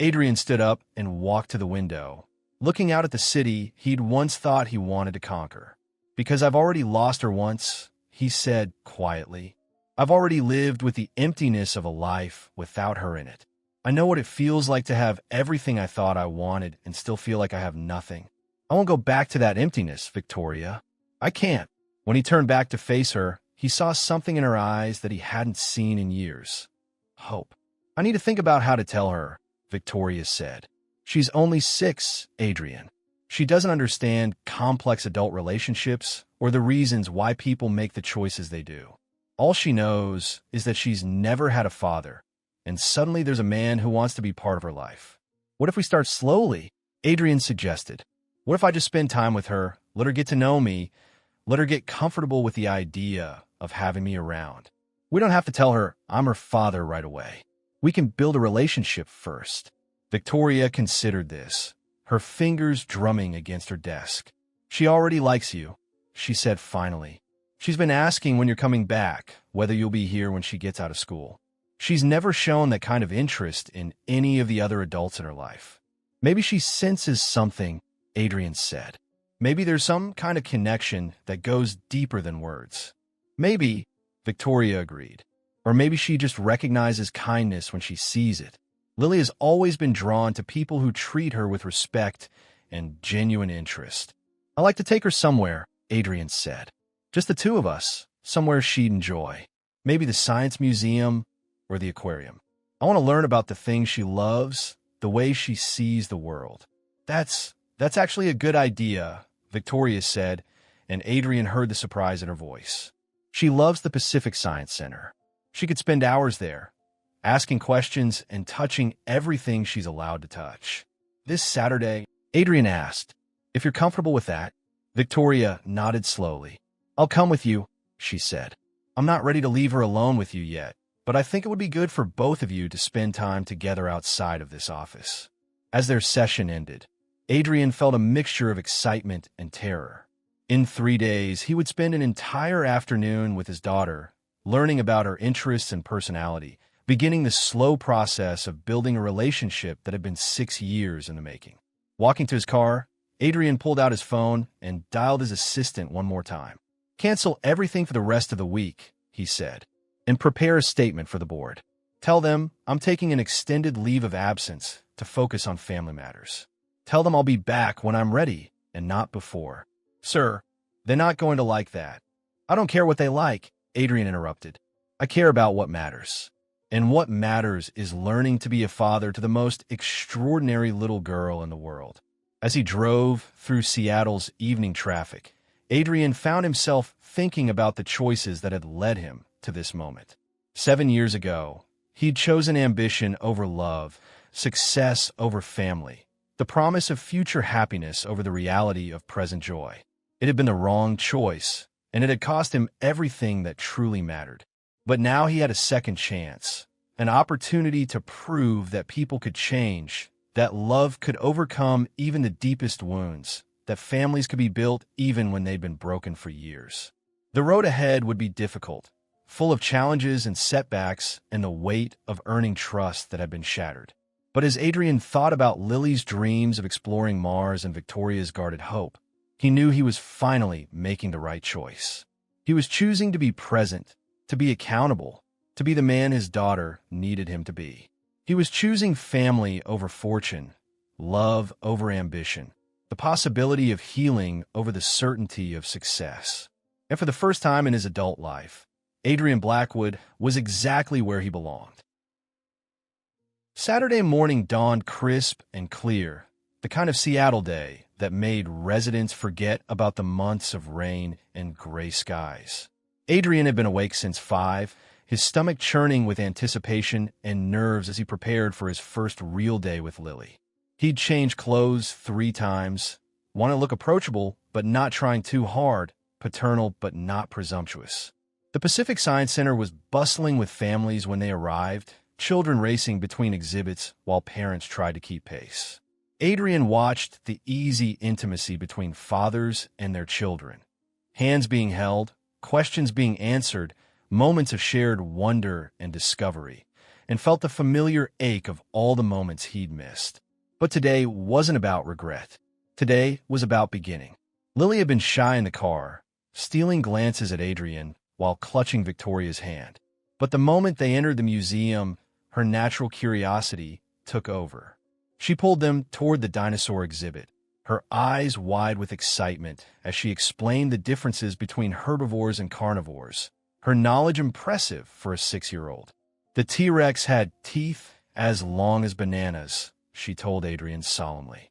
Adrian stood up and walked to the window, looking out at the city he'd once thought he wanted to conquer. "Because I've already lost her once," he said quietly. "I've already lived with the emptiness of a life without her in it. I know what it feels like to have everything I thought I wanted and still feel like I have nothing. I won't go back to that emptiness, Victoria. I can't." When he turned back to face her, he saw something in her eyes that he hadn't seen in years. Hope. "I need to think about how to tell her," Victoria said. "She's only 6, Adrian. She doesn't understand complex adult relationships or the reasons why people make the choices they do. All she knows is that she's never had a father, and suddenly there's a man who wants to be part of her life. What if we start slowly?" Adrian suggested. "What if I just spend time with her, let her get to know me, let her get comfortable with the idea of having me around? We don't have to tell her I'm her father right away. We can build a relationship first." Victoria considered this, her fingers drumming against her desk. "She already likes you," she said finally. "She's been asking when you're coming back, whether you'll be here when she gets out of school. She's never shown that kind of interest in any of the other adults in her life." "Maybe she senses something," Adrian said. "Maybe there's some kind of connection that goes deeper than words." "Maybe," Victoria agreed. "Or maybe she just recognizes kindness when she sees it. Lily has always been drawn to people who treat her with respect and genuine interest." "I like to take her somewhere," Adrian said. "Just the two of us, somewhere she'd enjoy. Maybe the science museum or the aquarium. I want to learn about the things she loves, the way she sees the world." That's actually a good idea," Victoria said, and Adrian heard the surprise in her voice. "She loves the Pacific Science Center. She could spend hours there, asking questions and touching everything she's allowed to touch." "This Saturday?" Adrian asked. "If you're comfortable with that." Victoria nodded slowly. "I'll come with you," she said. "I'm not ready to leave her alone with you yet, but I think it would be good for both of you to spend time together outside of this office." As their session ended, Adrian felt a mixture of excitement and terror. In 3 days, he would spend an entire afternoon with his daughter, learning about her interests and personality, beginning the slow process of building a relationship that had been 6 years in the making. Walking to his car, Adrian pulled out his phone and dialed his assistant one more time. "Cancel everything for the rest of the week," he said, "and prepare a statement for the board. Tell them I'm taking an extended leave of absence to focus on family matters. Tell them I'll be back when I'm ready and not before." "Sir, they're not going to like that." "I don't care what they like," Adrian interrupted. "I care about what matters. And what matters is learning to be a father to the most extraordinary little girl in the world." As he drove through Seattle's evening traffic, Adrian found himself thinking about the choices that had led him to this moment. 7 years ago, he'd chosen ambition over love, success over family, the promise of future happiness over the reality of present joy. It had been the wrong choice, and it had cost him everything that truly mattered. But now he had a second chance, an opportunity to prove that people could change, that love could overcome even the deepest wounds, that families could be built even when they'd been broken for years. The road ahead would be difficult, full of challenges and setbacks and the weight of earning trust that had been shattered. But as Adrian thought about Lily's dreams of exploring Mars and Victoria's guarded hope, he knew he was finally making the right choice. He was choosing to be present, to be accountable, to be the man his daughter needed him to be. He was choosing family over fortune, love over ambition, the possibility of healing over the certainty of success. And for the first time in his adult life, Adrian Blackwood was exactly where he belonged. Saturday morning dawned crisp and clear, the kind of Seattle day that made residents forget about the months of rain and gray skies. Adrian had been awake since 5, his stomach churning with anticipation and nerves as he prepared for his first real day with Lily. He'd changed clothes 3 times, wanted to look approachable but not trying too hard, paternal but not presumptuous. The Pacific Science Center was bustling with families when they arrived, children racing between exhibits while parents tried to keep pace. Adrian watched the easy intimacy between fathers and their children. Hands being held, questions being answered, moments of shared wonder and discovery, and felt the familiar ache of all the moments he'd missed. But today wasn't about regret. Today was about beginning. Lily had been shy in the car, stealing glances at Adrian while clutching Victoria's hand. But the moment they entered the museum, her natural curiosity took over. She pulled them toward the dinosaur exhibit, her eyes wide with excitement as she explained the differences between herbivores and carnivores, her knowledge impressive for a 6-year-old. The T-Rex had teeth as long as bananas, she told Adrian solemnly.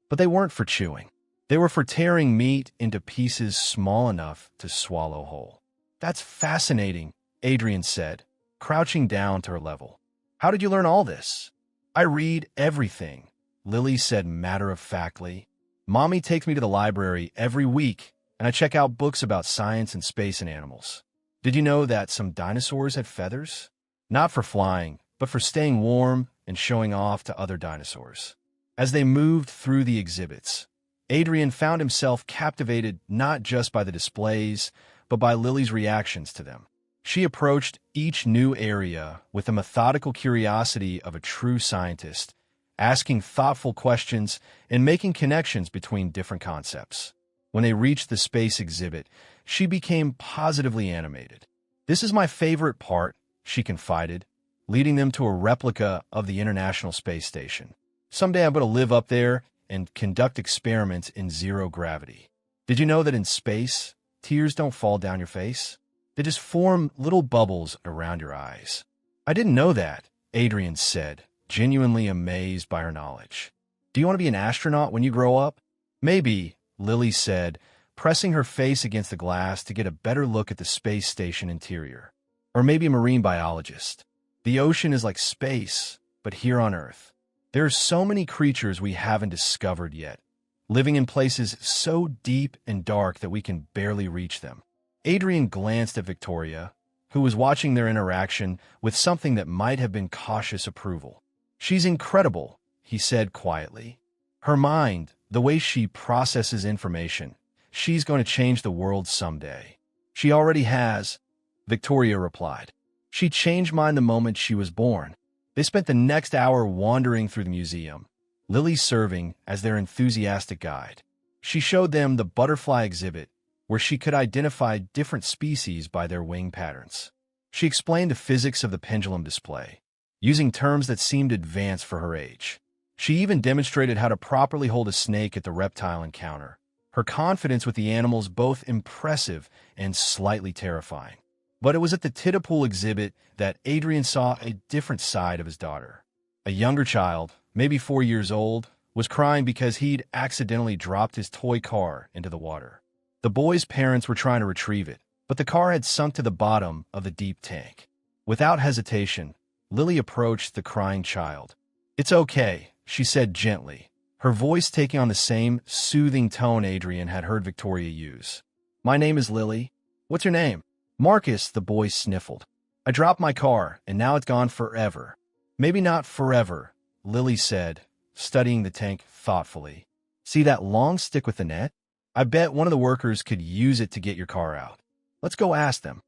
But they weren't for chewing. They were for tearing meat into pieces small enough to swallow whole. That's fascinating, Adrian said, crouching down to her level. How did you learn all this? I read everything, Lily said matter-of-factly. Mommy takes me to the library every week, and I check out books about science and space and animals. Did you know that some dinosaurs had feathers? Not for flying, but for staying warm and showing off to other dinosaurs. As they moved through the exhibits, Adrian found himself captivated not just by the displays, but by Lily's reactions to them. She approached each new area with the methodical curiosity of a true scientist, asking thoughtful questions and making connections between different concepts. When they reached the space exhibit, she became positively animated. This is my favorite part, she confided, leading them to a replica of the International Space Station. Someday I'm going to live up there and conduct experiments in zero gravity. Did you know that in space, tears don't fall down your face? They just form little bubbles around your eyes. I didn't know that, Adrian said, genuinely amazed by her knowledge. Do you want to be an astronaut when you grow up? Maybe, Lily said, pressing her face against the glass to get a better look at the space station interior. Or maybe a marine biologist. The ocean is like space, but here on Earth. There are so many creatures we haven't discovered yet, living in places so deep and dark that we can barely reach them. Adrian glanced at Victoria, who was watching their interaction with something that might have been cautious approval. She's incredible, he said quietly. Her mind, the way she processes information, she's going to change the world someday. She already has, Victoria replied. She changed mine the moment she was born. They spent the next hour wandering through the museum, Lily serving as their enthusiastic guide. She showed them the butterfly exhibit, where she could identify different species by their wing patterns. She explained the physics of the pendulum display, using terms that seemed advanced for her age. She even demonstrated how to properly hold a snake at the reptile encounter, her confidence with the animals both impressive and slightly terrifying. But it was at the Titapool exhibit that Adrian saw a different side of his daughter. A younger child, maybe 4 years old, was crying because he'd accidentally dropped his toy car into the water. The boy's parents were trying to retrieve it, but the car had sunk to the bottom of the deep tank. Without hesitation, Lily approached the crying child. "It's okay," she said gently, her voice taking on the same soothing tone Adrian had heard Victoria use. "My name is Lily. What's your name?" "Marcus," the boy sniffled. "I dropped my car, and now it's gone forever." "Maybe not forever," Lily said, studying the tank thoughtfully. "See that long stick with the net? I bet one of the workers could use it to get your car out. Let's go ask them."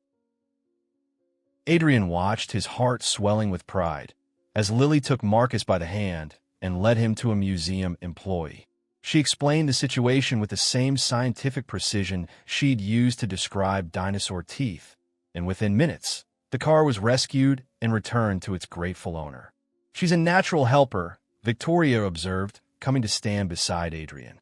Adrian watched, his heart swelling with pride, as Lily took Marcus by the hand and led him to a museum employee. She explained the situation with the same scientific precision she'd used to describe dinosaur teeth, and within minutes, the car was rescued and returned to its grateful owner. "She's a natural helper," Victoria observed, coming to stand beside Adrian.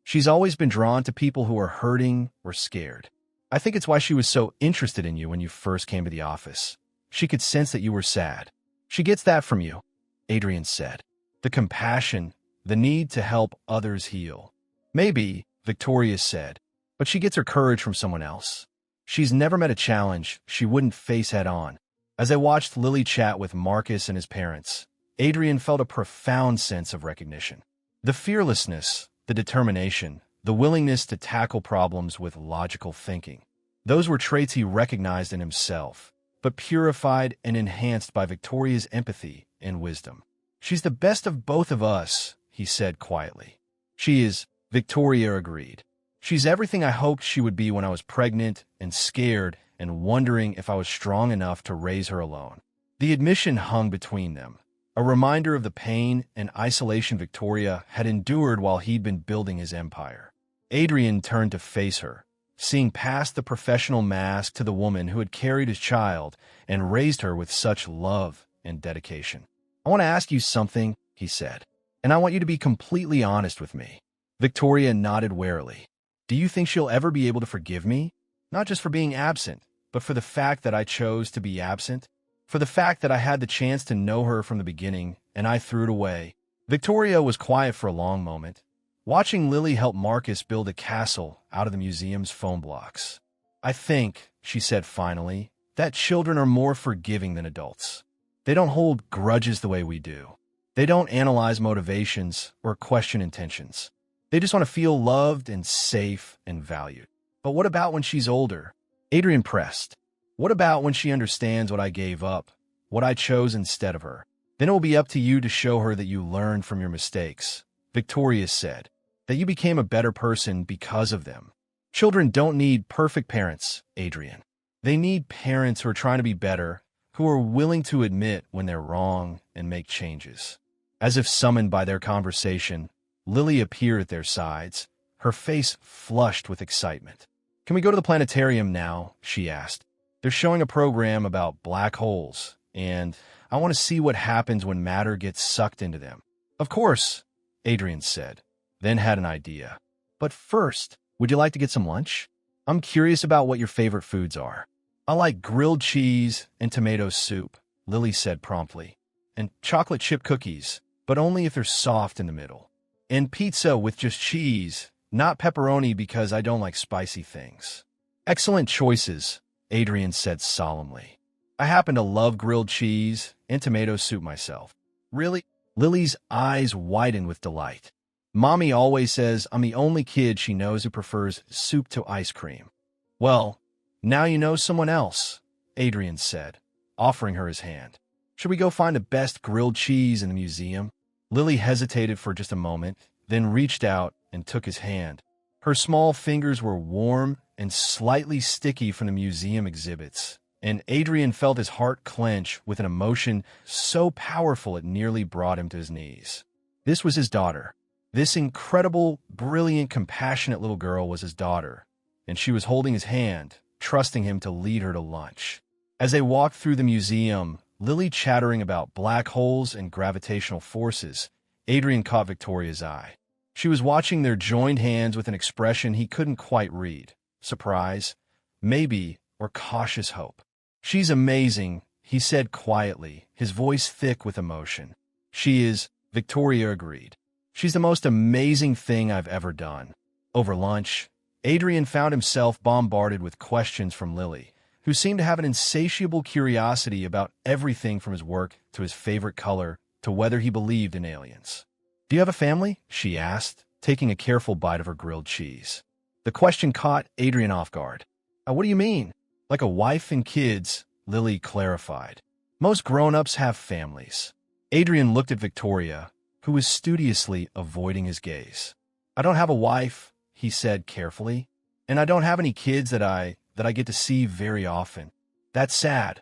"She's always been drawn to people who are hurting or scared. I think it's why she was so interested in you when you first came to the office. She could sense that you were sad. She gets that from you," Adrian said. The compassion, the need to help others heal. Maybe, Victoria said, but she gets her courage from someone else. She's never met a challenge she wouldn't face head-on. As I watched Lily chat with Marcus and his parents, Adrian felt a profound sense of recognition. The fearlessness, the determination, the willingness to tackle problems with logical thinking. Those were traits he recognized in himself, but purified and enhanced by Victoria's empathy and wisdom. "She's the best of both of us," he said quietly. "She is," Victoria agreed. "She's everything I hoped she would be when I was pregnant and scared and wondering if I was strong enough to raise her alone." The admission hung between them, a reminder of the pain and isolation Victoria had endured while he'd been building his empire. Adrian turned to face her, seeing past the professional mask to the woman who had carried his child and raised her with such love and dedication. "I want to ask you something," he said, "and I want you to be completely honest with me." Victoria nodded warily. "Do you think she'll ever be able to forgive me? Not just for being absent, but for the fact that I chose to be absent? For the fact that I had the chance to know her from the beginning, and I threw it away?" Victoria was quiet for a long moment, watching Lily help Marcus build a castle out of the museum's foam blocks. "I think," she said finally, "that children are more forgiving than adults. They don't hold grudges the way we do. They don't analyze motivations or question intentions. They just want to feel loved and safe and valued." "But what about when she's older?" Adrian pressed. "What about when she understands what I gave up, what I chose instead of her? Then it will be up to you to show her that you learned from your mistakes," Victoria said, "that you became a better person because of them. Children don't need perfect parents, Adrian. They need parents who are trying to be better, who are willing to admit when they're wrong and make changes." As if summoned by their conversation, Lily appeared at their sides, her face flushed with excitement. "Can we go to the planetarium now?" she asked. "They're showing a program about black holes, and I want to see what happens when matter gets sucked into them." "Of course," Adrian said, then had an idea. "But first, would you like to get some lunch? I'm curious about what your favorite foods are." "I like grilled cheese and tomato soup," Lily said promptly, "and chocolate chip cookies, but only if they're soft in the middle. And pizza with just cheese, not pepperoni because I don't like spicy things." "Excellent choices," Adrian said solemnly. "I happen to love grilled cheese and tomato soup myself." "Really?" Lily's eyes widened with delight. "Mommy always says I'm the only kid she knows who prefers soup to ice cream." "Well, now you know someone else," Adrian said, offering her his hand. "Should we go find the best grilled cheese in the museum?" Lily hesitated for just a moment, then reached out and took his hand. Her small fingers were warm and slightly sticky from the museum exhibits, and Adrian felt his heart clench with an emotion so powerful it nearly brought him to his knees. This was his daughter. This incredible, brilliant, compassionate little girl was his daughter, and she was holding his hand, trusting him to lead her to lunch. As they walked through the museum, Lily chattering about black holes and gravitational forces, Adrian caught Victoria's eye. She was watching their joined hands with an expression he couldn't quite read. Surprise, maybe, or cautious hope. "She's amazing," he said quietly, his voice thick with emotion. "She is," Victoria agreed. "She's the most amazing thing I've ever done." Over lunch, Adrian found himself bombarded with questions from Lily, who seemed to have an insatiable curiosity about everything from his work to his favorite color to whether he believed in aliens. "Do you have a family?" she asked, taking a careful bite of her grilled cheese. The question caught Adrian off guard. What do you mean?" "Like a wife and kids," Lily clarified. "Most grown-ups have families." Adrian looked at Victoria, who was studiously avoiding his gaze. "I don't have a wife," he said carefully, "and I don't have any kids that I get to see very often." "That's sad,"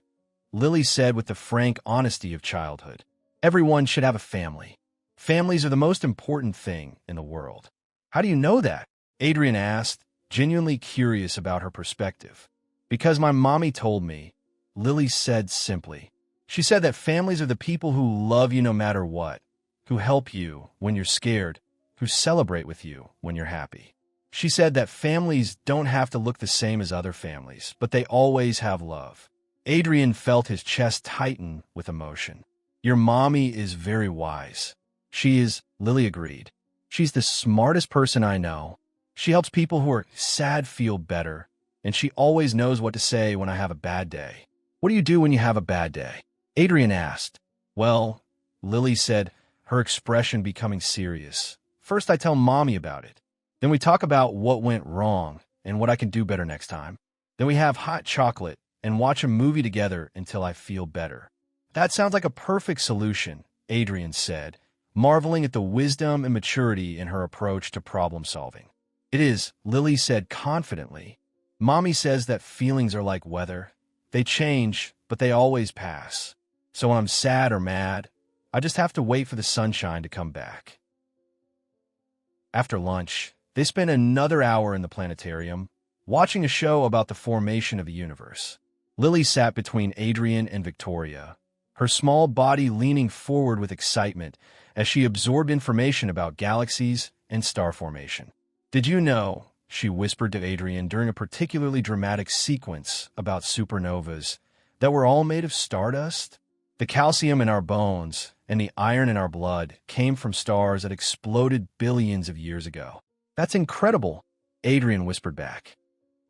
Lily said with the frank honesty of childhood. "Everyone should have a family. Families are the most important thing in the world." "How do you know that?" Adrian asked, genuinely curious about her perspective. "Because my mommy told me," Lily said simply. "She said that families are the people who love you no matter what, who help you when you're scared, who celebrate with you when you're happy. She said that families don't have to look the same as other families, but they always have love." Adrian felt his chest tighten with emotion. "Your mommy is very wise." "She is," Lily agreed. She's the smartest person I know. She helps people who are sad feel better, and she always knows what to say when I have a bad day. What do you do when you have a bad day? Adrian asked. Well, Lily said, her expression becoming serious. First I tell Mommy about it. Then we talk about what went wrong and what I can do better next time. Then we have hot chocolate and watch a movie together until I feel better. That sounds like a perfect solution, Adrian said, marveling at the wisdom and maturity in her approach to problem solving. It is, Lily said confidently. Mommy says that feelings are like weather. They change, but they always pass. So when I'm sad or mad, I just have to wait for the sunshine to come back. After lunch, they spent another hour in the planetarium, watching a show about the formation of the universe. Lily sat between Adrian and Victoria, her small body leaning forward with excitement as she absorbed information about galaxies and star formation. Did you know, she whispered to Adrian during a particularly dramatic sequence about supernovas, that we're all made of stardust? The calcium in our bones and the iron in our blood came from stars that exploded billions of years ago. That's incredible, Adrian whispered back.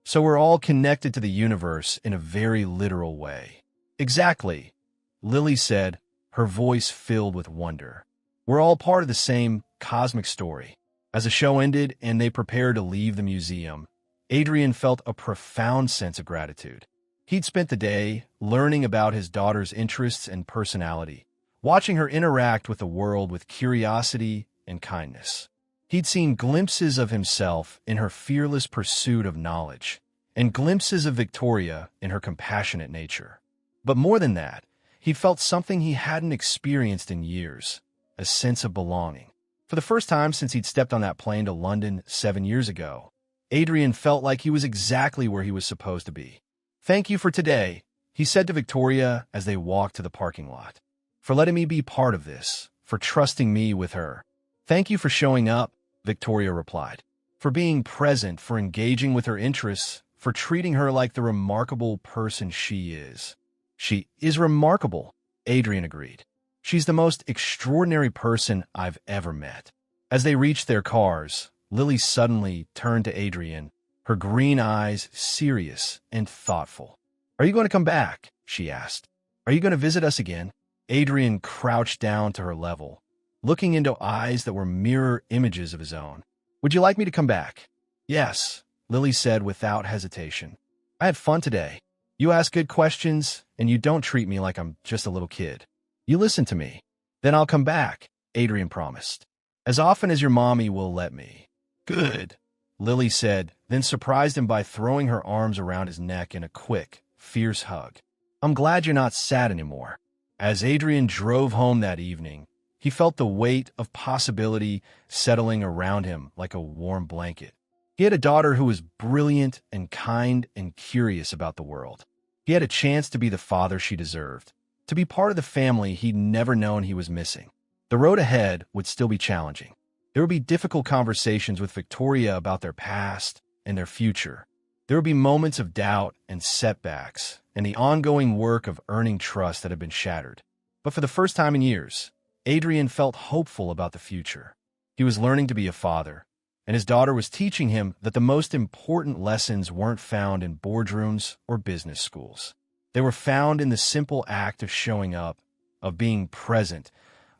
So we're all connected to the universe in a very literal way. Exactly, Lily said, her voice filled with wonder. We're all part of the same cosmic story. As the show ended and they prepared to leave the museum, Adrian felt a profound sense of gratitude. He'd spent the day learning about his daughter's interests and personality, watching her interact with the world with curiosity and kindness. He'd seen glimpses of himself in her fearless pursuit of knowledge, and glimpses of Victoria in her compassionate nature. But more than that, he felt something he hadn't experienced in years, a sense of belonging. For the first time since he'd stepped on that plane to London 7 years ago, Adrian felt like he was exactly where he was supposed to be. Thank you for today, he said to Victoria as they walked to the parking lot. For letting me be part of this, for trusting me with her. Thank you for showing up, Victoria replied. For being present, for engaging with her interests, for treating her like the remarkable person she is. She is remarkable, Adrian agreed. She's the most extraordinary person I've ever met. As they reached their cars, Lily suddenly turned to Adrian, her green eyes serious and thoughtful. Are you going to come back? She asked. Are you going to visit us again? Adrian crouched down to her level, looking into eyes that were mirror images of his own. Would you like me to come back? Yes, Lily said without hesitation. I had fun today. You ask good questions, and you don't treat me like I'm just a little kid. You listen to me. Then I'll come back, Adrian promised. As often as your mommy will let me. Good, Lily said, then surprised him by throwing her arms around his neck in a quick, fierce hug. I'm glad you're not sad anymore. As Adrian drove home that evening, he felt the weight of possibility settling around him like a warm blanket. He had a daughter who was brilliant and kind and curious about the world. He had a chance to be the father she deserved, to be part of the family he'd never known he was missing. The road ahead would still be challenging. There would be difficult conversations with Victoria about their past and their future. There would be moments of doubt and setbacks, and the ongoing work of earning trust that had been shattered. But for the first time in years, Adrian felt hopeful about the future. He was learning to be a father, and his daughter was teaching him that the most important lessons weren't found in boardrooms or business schools. They were found in the simple act of showing up, of being present,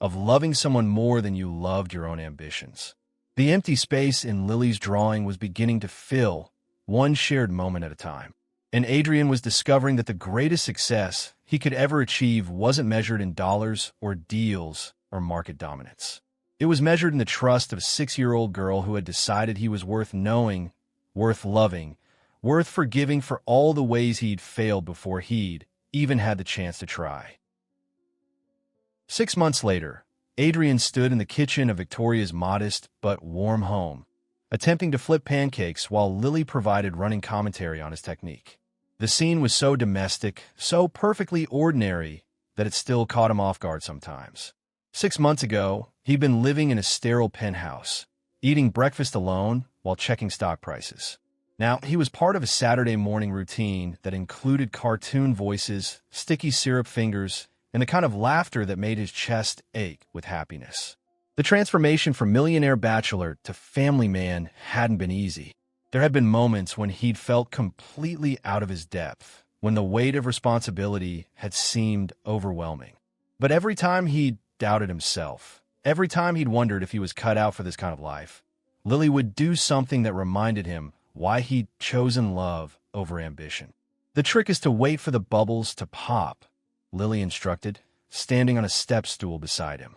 of loving someone more than you loved your own ambitions. The empty space in Lily's drawing was beginning to fill, one shared moment at a time. And Adrian was discovering that the greatest success he could ever achieve wasn't measured in dollars or deals or market dominance. It was measured in the trust of a 6-year-old girl who had decided he was worth knowing, worth loving, worth forgiving for all the ways he'd failed before he'd even had the chance to try. 6 months later, Adrian stood in the kitchen of Victoria's modest but warm home, attempting to flip pancakes while Lily provided running commentary on his technique. The scene was so domestic, so perfectly ordinary, that it still caught him off guard sometimes. 6 months ago, he'd been living in a sterile penthouse, eating breakfast alone while checking stock prices. Now, he was part of a Saturday morning routine that included cartoon voices, sticky syrup fingers, and the kind of laughter that made his chest ache with happiness. The transformation from millionaire bachelor to family man hadn't been easy. There had been moments when he'd felt completely out of his depth, when the weight of responsibility had seemed overwhelming. But every time he'd doubted himself, every time he'd wondered if he was cut out for this kind of life, Lily would do something that reminded him why he'd chosen love over ambition. "The trick is to wait for the bubbles to pop," Lily instructed, standing on a step stool beside him.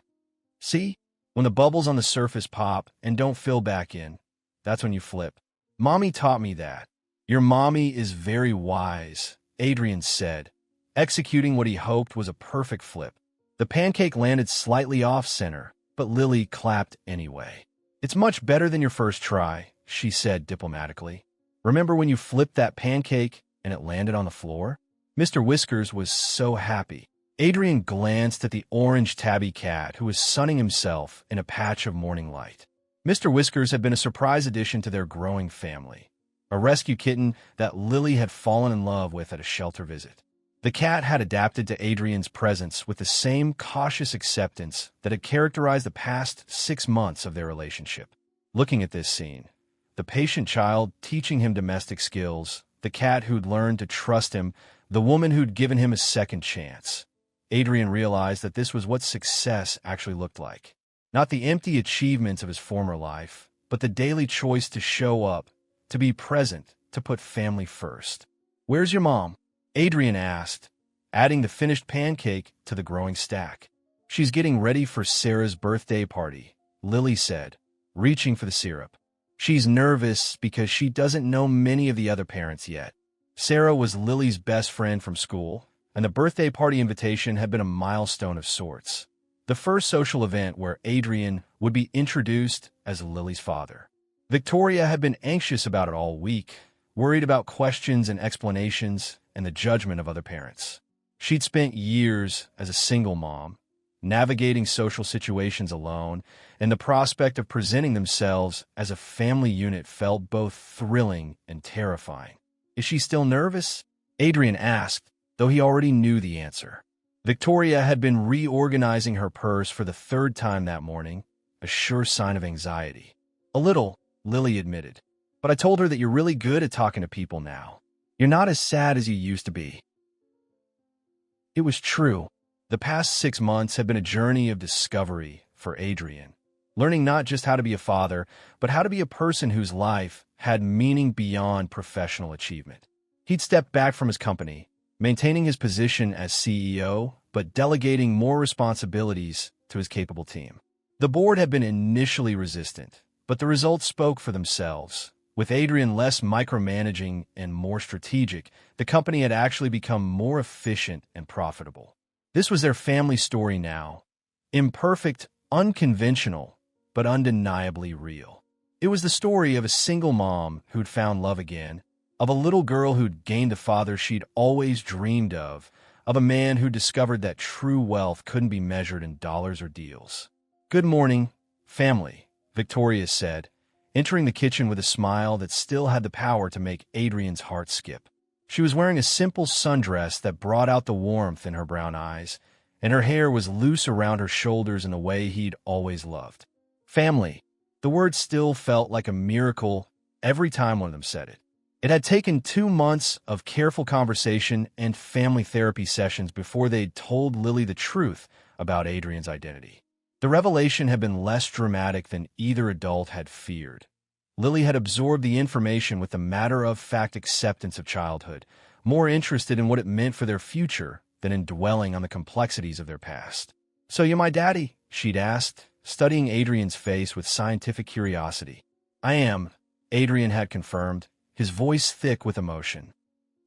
"See? When the bubbles on the surface pop and don't fill back in, that's when you flip. Mommy taught me that." "Your mommy is very wise," Adrian said, executing what he hoped was a perfect flip. The pancake landed slightly off-center, but Lily clapped anyway. "It's much better than your first try," she said diplomatically. "Remember when you flipped that pancake and it landed on the floor?" Mr. Whiskers was so happy. Adrian glanced at the orange tabby cat who was sunning himself in a patch of morning light. Mr. Whiskers had been a surprise addition to their growing family, a rescue kitten that Lily had fallen in love with at a shelter visit. The cat had adapted to Adrian's presence with the same cautious acceptance that had characterized the past 6 months of their relationship. Looking at this scene, the patient child teaching him domestic skills, the cat who'd learned to trust him, the woman who'd given him a second chance, Adrian realized that this was what success actually looked like. Not the empty achievements of his former life, but the daily choice to show up, to be present, to put family first. "Where's your mom?" Adrian asked, adding the finished pancake to the growing stack. "She's getting ready for Sarah's birthday party," Lily said, reaching for the syrup. "She's nervous because she doesn't know many of the other parents yet." Sarah was Lily's best friend from school, and the birthday party invitation had been a milestone of sorts. The first social event where Adrian would be introduced as Lily's father. Victoria had been anxious about it all week, worried about questions and explanations and the judgment of other parents. She'd spent years as a single mom, navigating social situations alone, and the prospect of presenting themselves as a family unit felt both thrilling and terrifying. "Is she still nervous?" Adrian asked, though he already knew the answer. Victoria had been reorganizing her purse for the 3rd time that morning, a sure sign of anxiety. "A little," Lily admitted, "but I told her that you're really good at talking to people now. You're not as sad as you used to be." It was true. The past 6 months had been a journey of discovery for Adrian, learning not just how to be a father, but how to be a person whose life had meaning beyond professional achievement. He'd stepped back from his company, maintaining his position as CEO, but delegating more responsibilities to his capable team. The board had been initially resistant, but the results spoke for themselves. With Adrian less micromanaging and more strategic, the company had actually become more efficient and profitable. This was their family story now. Imperfect, unconventional, but undeniably real. It was the story of a single mom who'd found love again, of a little girl who'd gained the father she'd always dreamed of a man who discovered that true wealth couldn't be measured in dollars or deals. "Good morning, family," Victoria said, entering the kitchen with a smile that still had the power to make Adrian's heart skip. She was wearing a simple sundress that brought out the warmth in her brown eyes, and her hair was loose around her shoulders in a way he'd always loved. Family. The word still felt like a miracle every time one of them said it. It had taken 2 months of careful conversation and family therapy sessions before they'd told Lily the truth about Adrian's identity. The revelation had been less dramatic than either adult had feared. Lily had absorbed the information with the matter-of-fact acceptance of childhood, more interested in what it meant for their future than in dwelling on the complexities of their past. "So you're my daddy?" she'd asked, studying Adrian's face with scientific curiosity. "I am," Adrian had confirmed, his voice thick with emotion.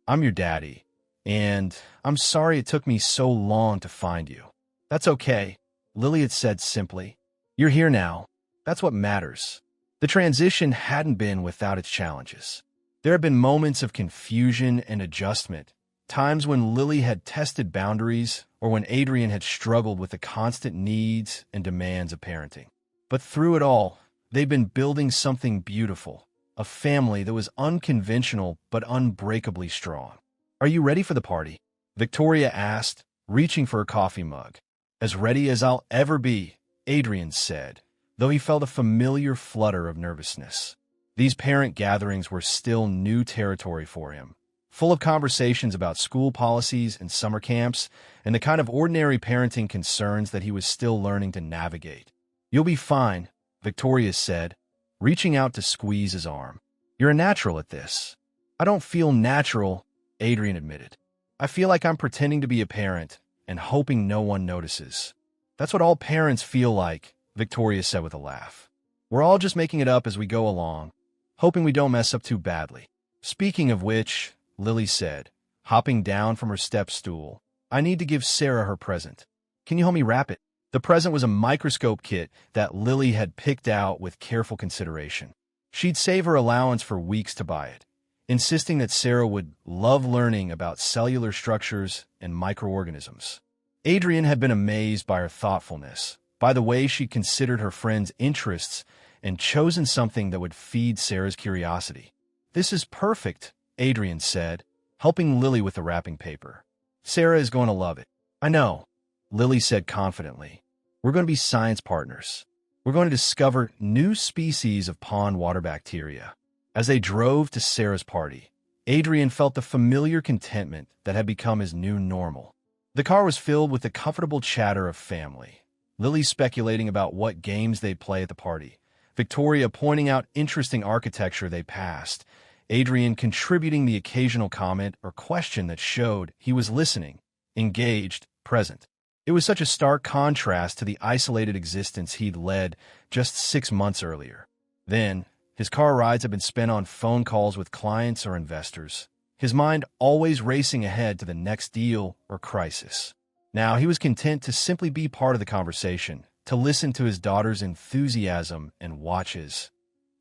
"I'm your daddy, and I'm sorry it took me so long to find you." "That's okay," Lily had said simply. "You're here now. That's what matters." The transition hadn't been without its challenges. There had been moments of confusion and adjustment, times when Lily had tested boundaries or when Adrian had struggled with the constant needs and demands of parenting. But through it all, they'd been building something beautiful, a family that was unconventional but unbreakably strong. "Are you ready for the party?" Victoria asked, reaching for a coffee mug. "As ready as I'll ever be," Adrian said, though he felt a familiar flutter of nervousness. These parent gatherings were still new territory for him, full of conversations about school policies and summer camps, and the kind of ordinary parenting concerns that he was still learning to navigate. "You'll be fine," Victoria said, reaching out to squeeze his arm. "You're a natural at this." "I don't feel natural," Adrian admitted. "I feel like I'm pretending to be a parent and hoping no one notices." "That's what all parents feel like," Victoria said with a laugh. "We're all just making it up as we go along, hoping we don't mess up too badly." "Speaking of which," Lily said, hopping down from her step stool, "I need to give Sarah her present. Can you help me wrap it?" The present was a microscope kit that Lily had picked out with careful consideration. She'd save her allowance for weeks to buy it, insisting that Sarah would love learning about cellular structures and microorganisms. Adrian had been amazed by her thoughtfulness, by the way she considered her friend's interests and chosen something that would feed Sarah's curiosity. "This is perfect," Adrian said, helping Lily with the wrapping paper. "Sarah is going to love it." "I know," Lily said confidently. "We're going to be science partners. We're going to discover new species of pond water bacteria." As they drove to Sarah's party, Adrian felt the familiar contentment that had become his new normal. The car was filled with the comfortable chatter of family, Lily speculating about what games they'd play at the party, Victoria pointing out interesting architecture they passed, Adrian contributing the occasional comment or question that showed he was listening, engaged, present. It was such a stark contrast to the isolated existence he'd led just 6 months earlier. Then, his car rides had been spent on phone calls with clients or investors, his mind always racing ahead to the next deal or crisis. Now he was content to simply be part of the conversation, to listen to his daughter's enthusiasm and watch his.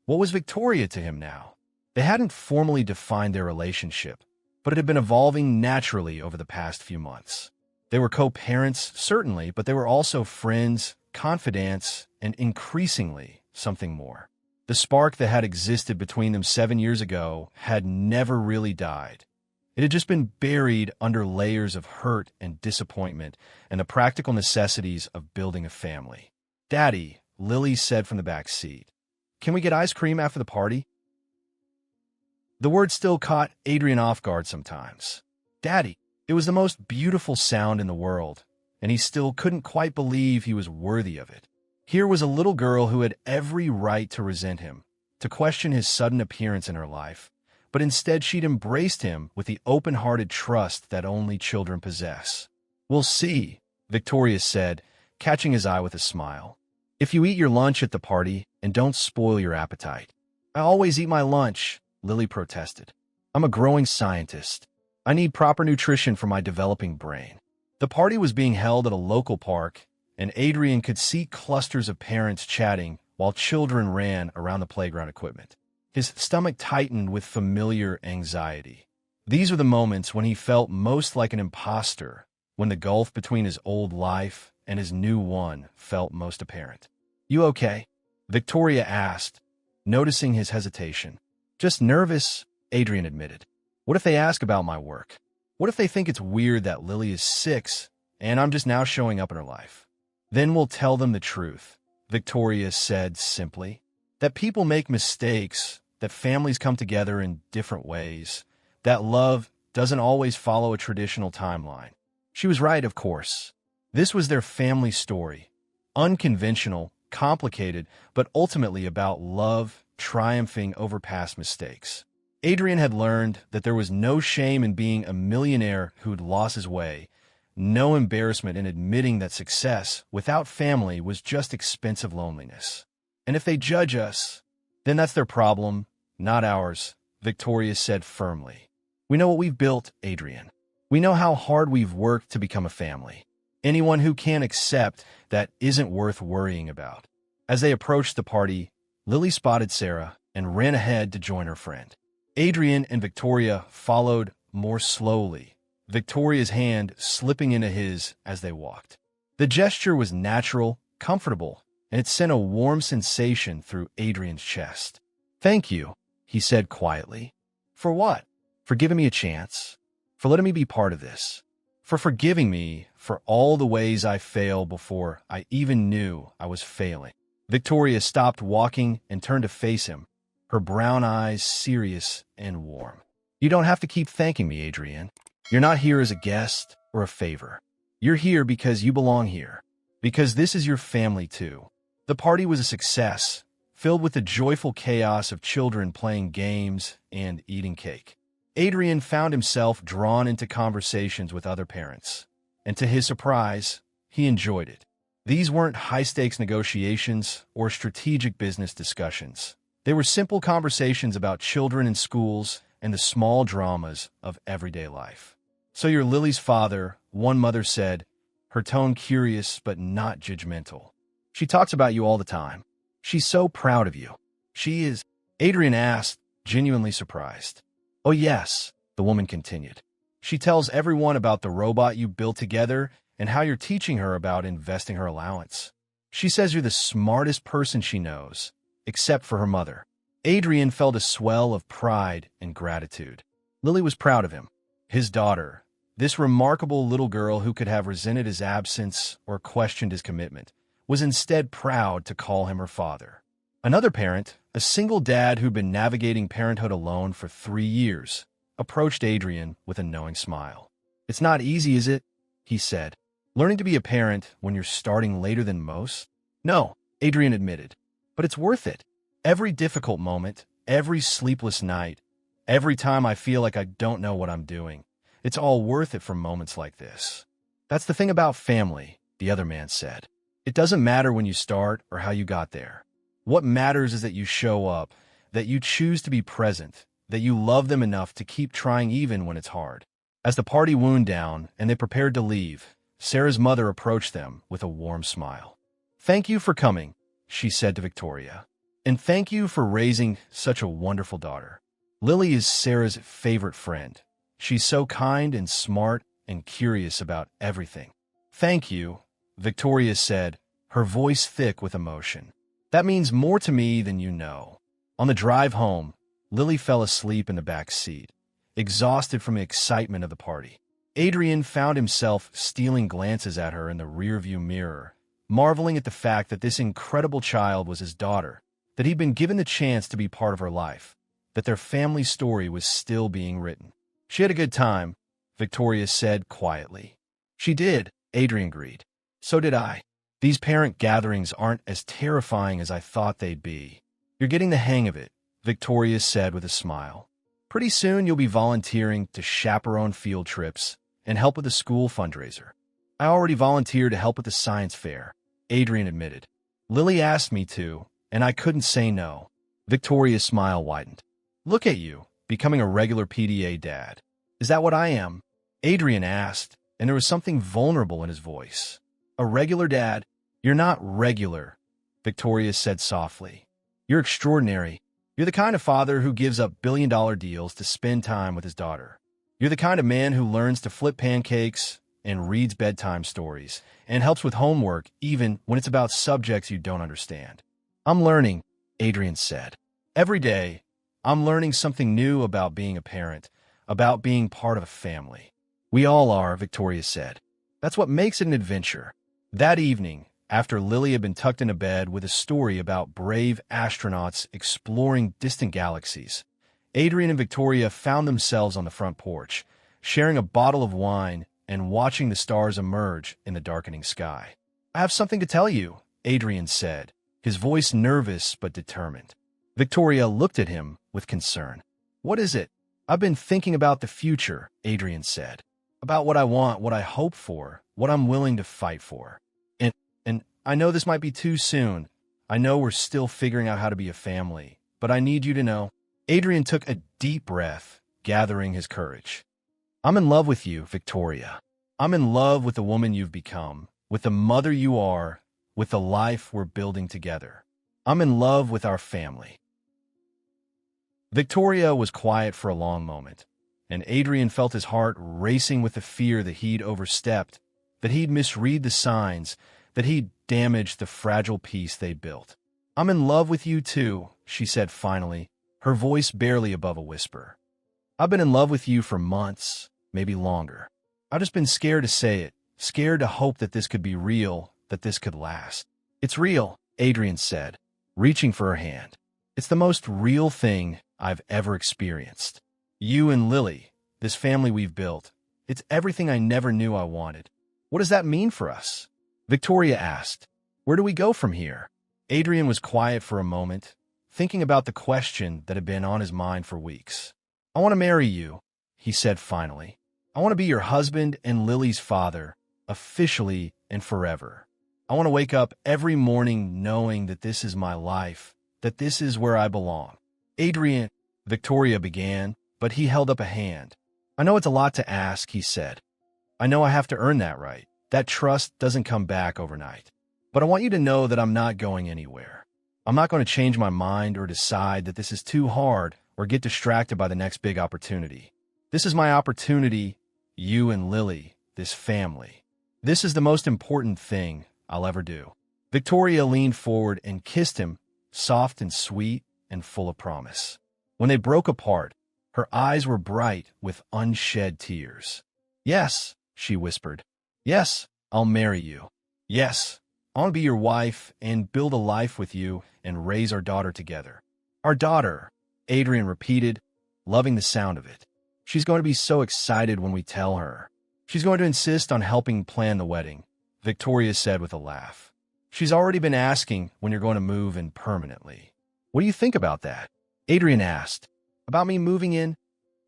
What was Victoria to him now? They hadn't formally defined their relationship, but it had been evolving naturally over the past few months. They were co-parents, certainly, but they were also friends, confidants, and increasingly something more. The spark that had existed between them 7 years ago had never really died. It had just been buried under layers of hurt and disappointment and the practical necessities of building a family. "Daddy," Lily said from the back seat, "can we get ice cream after the party?" The word still caught Adrian off guard sometimes. "Daddy." It was the most beautiful sound in the world, and he still couldn't quite believe he was worthy of it. Here was a little girl who had every right to resent him, to question his sudden appearance in her life, but instead she'd embraced him with the open-hearted trust that only children possess. "We'll see," Victoria said, catching his eye with a smile. "If you eat your lunch at the party and don't spoil your appetite." "I always eat my lunch," Lily protested. "I'm a growing scientist. I need proper nutrition for my developing brain." The party was being held at a local park, and Adrian could see clusters of parents chatting while children ran around the playground equipment. His stomach tightened with familiar anxiety. These were the moments when he felt most like an imposter, when the gulf between his old life and his new one felt most apparent. "You okay?" Victoria asked, noticing his hesitation. "Just nervous," Adrian admitted. "What if they ask about my work? What if they think it's weird that Lily is 6 and I'm just now showing up in her life?" "Then we'll tell them the truth," Victoria said simply. "That people make mistakes, that families come together in different ways, that love doesn't always follow a traditional timeline." She was right, of course. This was their family story. Unconventional, complicated, but ultimately about love triumphing over past mistakes. Adrian had learned that there was no shame in being a millionaire who'd lost his way, no embarrassment in admitting that success without family was just expensive loneliness. "And if they judge us, then that's their problem, not ours," Victoria said firmly. "We know what we've built, Adrian. We know how hard we've worked to become a family. Anyone who can't accept that isn't worth worrying about." As they approached the party, Lily spotted Sarah and ran ahead to join her friend. Adrian and Victoria followed more slowly, Victoria's hand slipping into his as they walked. The gesture was natural, comfortable, and it sent a warm sensation through Adrian's chest. "Thank you," he said quietly. "For what?" "For giving me a chance. For letting me be part of this. For forgiving me for all the ways I failed before I even knew I was failing." Victoria stopped walking and turned to face him, her brown eyes serious and warm. You don't have to keep thanking me, Adrian. You're not here as a guest or a favor. You're here because you belong here. Because this is your family, too. The party was a success, filled with the joyful chaos of children playing games and eating cake. Adrian found himself drawn into conversations with other parents, and to his surprise, he enjoyed it. These weren't high-stakes negotiations or strategic business discussions. They were simple conversations about children in schools and the small dramas of everyday life. "So you're Lily's father," one mother said, her tone curious but not judgmental. "She talks about you all the time. She's so proud of you." "She is?" Adrian asked, genuinely surprised. "Oh yes," the woman continued. "She tells everyone about the robot you built together and how you're teaching her about investing her allowance. She says you're the smartest person she knows, except for her mother." Adrian felt a swell of pride and gratitude. Lily was proud of him. His daughter, this remarkable little girl who could have resented his absence or questioned his commitment, was instead proud to call him her father. Another parent, a single dad who'd been navigating parenthood alone for 3 years, approached Adrian with a knowing smile. "It's not easy, is it?" he said. "Learning to be a parent when you're starting later than most?" "No," Adrian admitted, "but it's worth it. Every difficult moment, every sleepless night, every time I feel like I don't know what I'm doing, it's all worth it for moments like this." "That's the thing about family," the other man said. "It doesn't matter when you start or how you got there. What matters is that you show up, that you choose to be present, that you love them enough to keep trying even when it's hard." As the party wound down and they prepared to leave, Sarah's mother approached them with a warm smile. "Thank you for coming," she said to Victoria. "And thank you for raising such a wonderful daughter. Lily is Sarah's favorite friend. She's so kind and smart and curious about everything." "Thank you," Victoria said, her voice thick with emotion. "That means more to me than you know." On the drive home, Lily fell asleep in the back seat, exhausted from the excitement of the party. Adrian found himself stealing glances at her in the rearview mirror, marveling at the fact that this incredible child was his daughter, that he'd been given the chance to be part of her life, that their family story was still being written. "She had a good time," Victoria said quietly. "She did," Adrian agreed. "So did I. These parent gatherings aren't as terrifying as I thought they'd be." "You're getting the hang of it," Victoria said with a smile. "Pretty soon you'll be volunteering to chaperone field trips and help with a school fundraiser." "I already volunteered to help with the science fair," Adrian admitted. "Lily asked me to, and I couldn't say no." Victoria's smile widened. "Look at you, becoming a regular PTA dad. Is that what I am?" Adrian asked, and there was something vulnerable in his voice. "A regular dad? You're not regular," Victoria said softly. "You're extraordinary. You're the kind of father who gives up billion-dollar deals to spend time with his daughter. You're the kind of man who learns to flip pancakes and reads bedtime stories and helps with homework even when it's about subjects you don't understand." "I'm learning," Adrian said. "Every day, I'm learning something new about being a parent, about being part of a family." "We all are," Victoria said. "That's what makes it an adventure." That evening, after Lily had been tucked into bed with a story about brave astronauts exploring distant galaxies, Adrian and Victoria found themselves on the front porch, sharing a bottle of wine and watching the stars emerge in the darkening sky. "I have something to tell you," Adrian said, his voice nervous but determined. Victoria looked at him with concern. "What is it?" "I've been thinking about the future," Adrian said. "About what I want, what I hope for, what I'm willing to fight for. And I know this might be too soon. I know we're still figuring out how to be a family, but I need you to know." Adrian took a deep breath, gathering his courage. "I'm in love with you, Victoria. I'm in love with the woman you've become, with the mother you are, with the life we're building together. I'm in love with our family." Victoria was quiet for a long moment, and Adrian felt his heart racing with the fear that he'd overstepped, that he'd misread the signs, that he'd damaged the fragile peace they'd built. "I'm in love with you too," she said finally, her voice barely above a whisper. "I've been in love with you for months, maybe longer. I've just been scared to say it, scared to hope that this could be real, that this could last." "It's real," Adrian said, reaching for her hand. It's the most real thing I've ever experienced. You and Lily, this family we've built, it's everything I never knew I wanted. What does that mean for us? Victoria asked. Where do we go from here? Adrian was quiet for a moment, thinking about the question that had been on his mind for weeks. I want to marry you, he said finally. I want to be your husband and Lily's father, officially and forever. I want to wake up every morning knowing that this is my life, that this is where I belong. Adrian, Victoria began, but he held up a hand. I know it's a lot to ask, he said. I know I have to earn that right. That trust doesn't come back overnight. But I want you to know that I'm not going anywhere. I'm not going to change my mind or decide that this is too hard or get distracted by the next big opportunity. This is my opportunity, you and Lily, this family. This is the most important thing I'll ever do. Victoria leaned forward and kissed him, soft and sweet and full of promise. When they broke apart, her eyes were bright with unshed tears. Yes, she whispered. Yes, I'll marry you. Yes, I want to be your wife and build a life with you and raise our daughter together. Our daughter, Adrian repeated, loving the sound of it. She's going to be so excited when we tell her. She's going to insist on helping plan the wedding, Victoria said with a laugh. She's already been asking when you're going to move in permanently. What do you think about that? Adrian asked. About me moving in?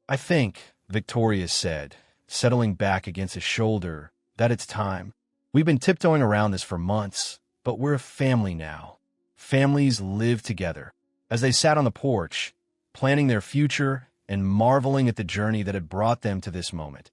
I think, Victoria said, settling back against his shoulder, that it's time. We've been tiptoeing around this for months, but we're a family now. Families live together. As they sat on the porch, planning their future and marveling at the journey that had brought them to this moment,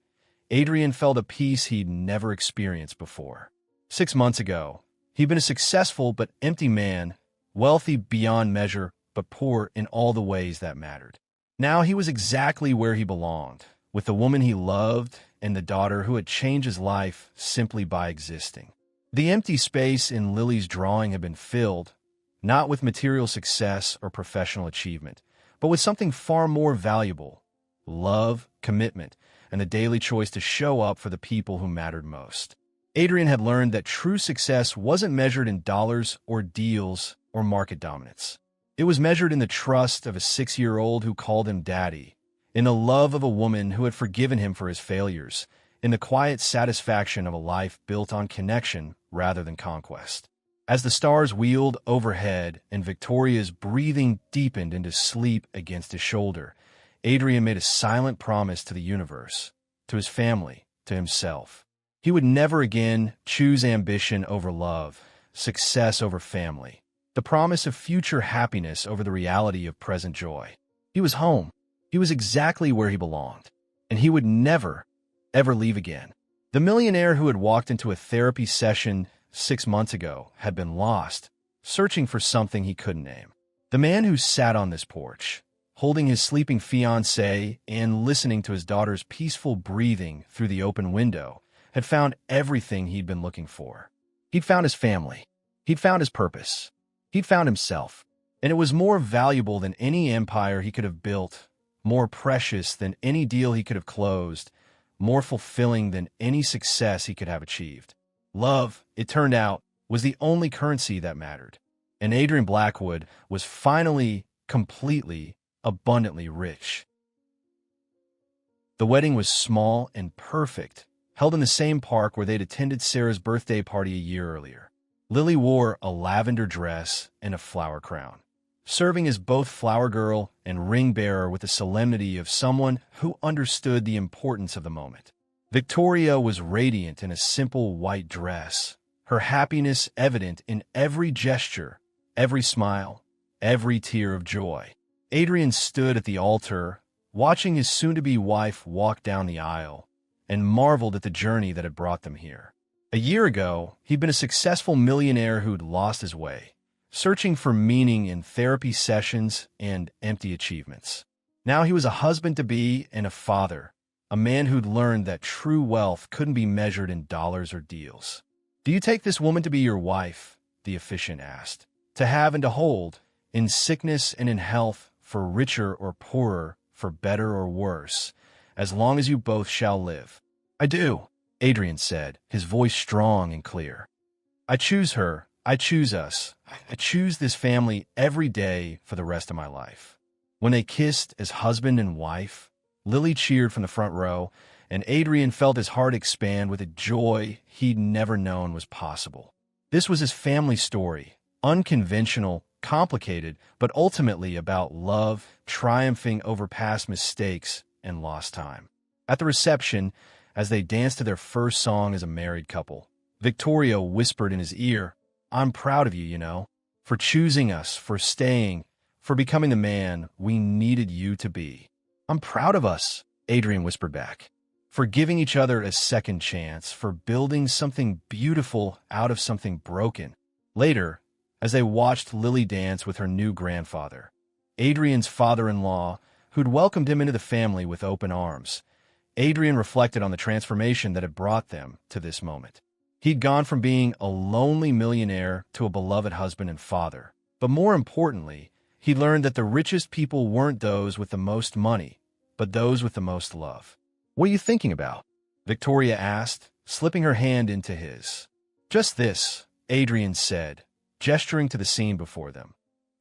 Adrian felt a peace he'd never experienced before. 6 months ago, he'd been a successful but empty man, wealthy beyond measure, but poor in all the ways that mattered. Now he was exactly where he belonged, with the woman he loved and the daughter who had changed his life simply by existing. The empty space in Lily's drawing had been filled, not with material success or professional achievement, but with something far more valuable: love, commitment, and the daily choice to show up for the people who mattered most. Adrian had learned that true success wasn't measured in dollars or deals or market dominance. It was measured in the trust of a 6-year-old who called him daddy, in the love of a woman who had forgiven him for his failures, in the quiet satisfaction of a life built on connection rather than conquest. As the stars wheeled overhead and Victoria's breathing deepened into sleep against his shoulder, Adrian made a silent promise to the universe, to his family, to himself. He would never again choose ambition over love, success over family, the promise of future happiness over the reality of present joy. He was home. He was exactly where he belonged, and he would never, ever leave again. The millionaire who had walked into a therapy session 6 months ago had been lost, searching for something he couldn't name. The man who sat on this porch, holding his sleeping fiancée and listening to his daughter's peaceful breathing through the open window, had found everything he'd been looking for. He'd found his family. He'd found his purpose. He'd found himself, and it was more valuable than any empire he could have built, more precious than any deal he could have closed, more fulfilling than any success he could have achieved. Love, it turned out, was the only currency that mattered, and Adrian Blackwood was finally, completely, abundantly rich. The wedding was small and perfect, held in the same park where they'd attended Sarah's birthday party a year earlier. Lily wore a lavender dress and a flower crown, serving as both flower girl and ring bearer with the solemnity of someone who understood the importance of the moment. Victoria was radiant in a simple white dress, her happiness evident in every gesture, every smile, every tear of joy. Adrian stood at the altar, watching his soon-to-be wife walk down the aisle, and marveled at the journey that had brought them here. A year ago, he'd been a successful millionaire who'd lost his way, searching for meaning in therapy sessions and empty achievements. Now he was a husband-to-be and a father, a man who'd learned that true wealth couldn't be measured in dollars or deals. "Do you take this woman to be your wife?" the officiant asked. "To have and to hold, in sickness and in health, for richer or poorer, for better or worse, as long as you both shall live?" "I do," Adrian said, his voice strong and clear. "I choose her, I choose us. I choose this family every day for the rest of my life. When they kissed as husband and wife, Lily cheered from the front row, and Adrian felt his heart expand with a joy he'd never known was possible. This was his family story, unconventional, complicated, but ultimately about love, triumphing over past mistakes and lost time. At the reception, as they danced to their first song as a married couple, Victoria whispered in his ear, "I'm proud of you, you know, for choosing us, for staying, for becoming the man we needed you to be." "I'm proud of us," Adrian whispered back, "for giving each other a second chance, for building something beautiful out of something broken." Later, as they watched Lily dance with her new grandfather, Adrian's father-in-law, who'd welcomed him into the family with open arms, Adrian reflected on the transformation that had brought them to this moment. He'd gone from being a lonely millionaire to a beloved husband and father. But more importantly, he learned that the richest people weren't those with the most money, but those with the most love. "What are you thinking about?" Victoria asked, slipping her hand into his. "Just this," Adrian said, gesturing to the scene before them.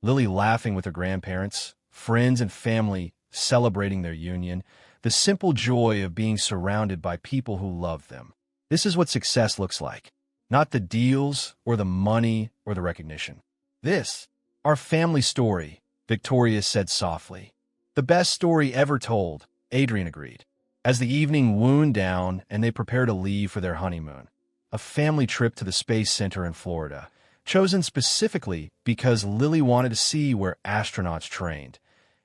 Lily laughing with her grandparents, friends and family celebrating their union, the simple joy of being surrounded by people who love them. This is what success looks like. Not the deals or the money or the recognition. This, our family story, Victoria said softly. "The best story ever told," Adrian agreed. As the evening wound down and they prepared to leave for their honeymoon, a family trip to the Space Center in Florida, chosen specifically because Lily wanted to see where astronauts trained,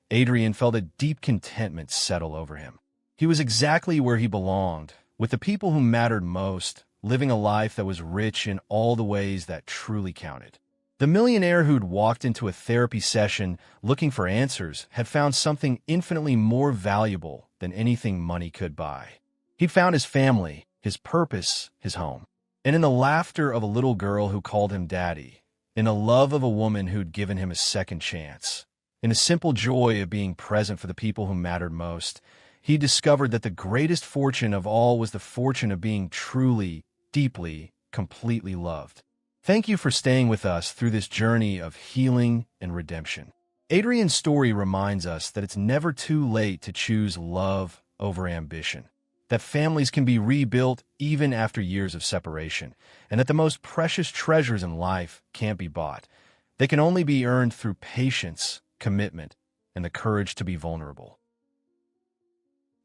Adrian felt a deep contentment settle over him. He was exactly where he belonged, with the people who mattered most, living a life that was rich in all the ways that truly counted. The millionaire who'd walked into a therapy session looking for answers had found something infinitely more valuable than anything money could buy. He'd found his family, his purpose, his home. And in the laughter of a little girl who called him daddy, in the love of a woman who'd given him a second chance, in the simple joy of being present for the people who mattered most, he discovered that the greatest fortune of all was the fortune of being truly, deeply, completely loved. Thank you for staying with us through this journey of healing and redemption. Adrian's story reminds us that it's never too late to choose love over ambition, that families can be rebuilt even after years of separation, and that the most precious treasures in life can't be bought. They can only be earned through patience, commitment, and the courage to be vulnerable.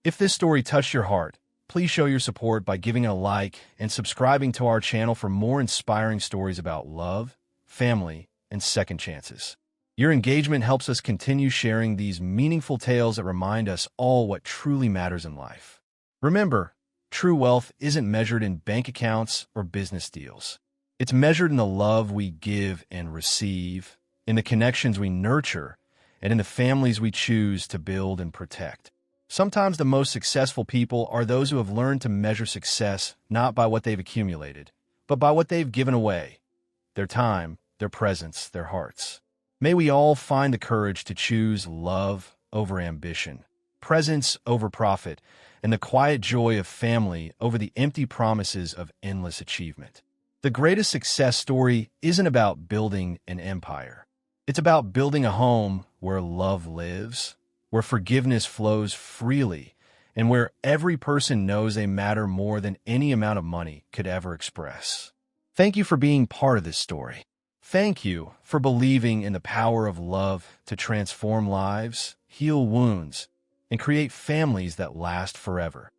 If this story touched your heart, please show your support by giving it a like and subscribing to our channel for more inspiring stories about love, family, and second chances. Your engagement helps us continue sharing these meaningful tales that remind us all what truly matters in life. Remember, true wealth isn't measured in bank accounts or business deals. It's measured in the love we give and receive, in the connections we nurture, and in the families we choose to build and protect. Sometimes the most successful people are those who have learned to measure success not by what they've accumulated, but by what they've given away: their time, their presence, their hearts. May we all find the courage to choose love over ambition, presence over profit, and the quiet joy of family over the empty promises of endless achievement. The greatest success story isn't about building an empire. It's about building a home where love lives, where forgiveness flows freely, and where every person knows they matter more than any amount of money could ever express. Thank you for being part of this story. Thank you for believing in the power of love to transform lives, heal wounds, and create families that last forever.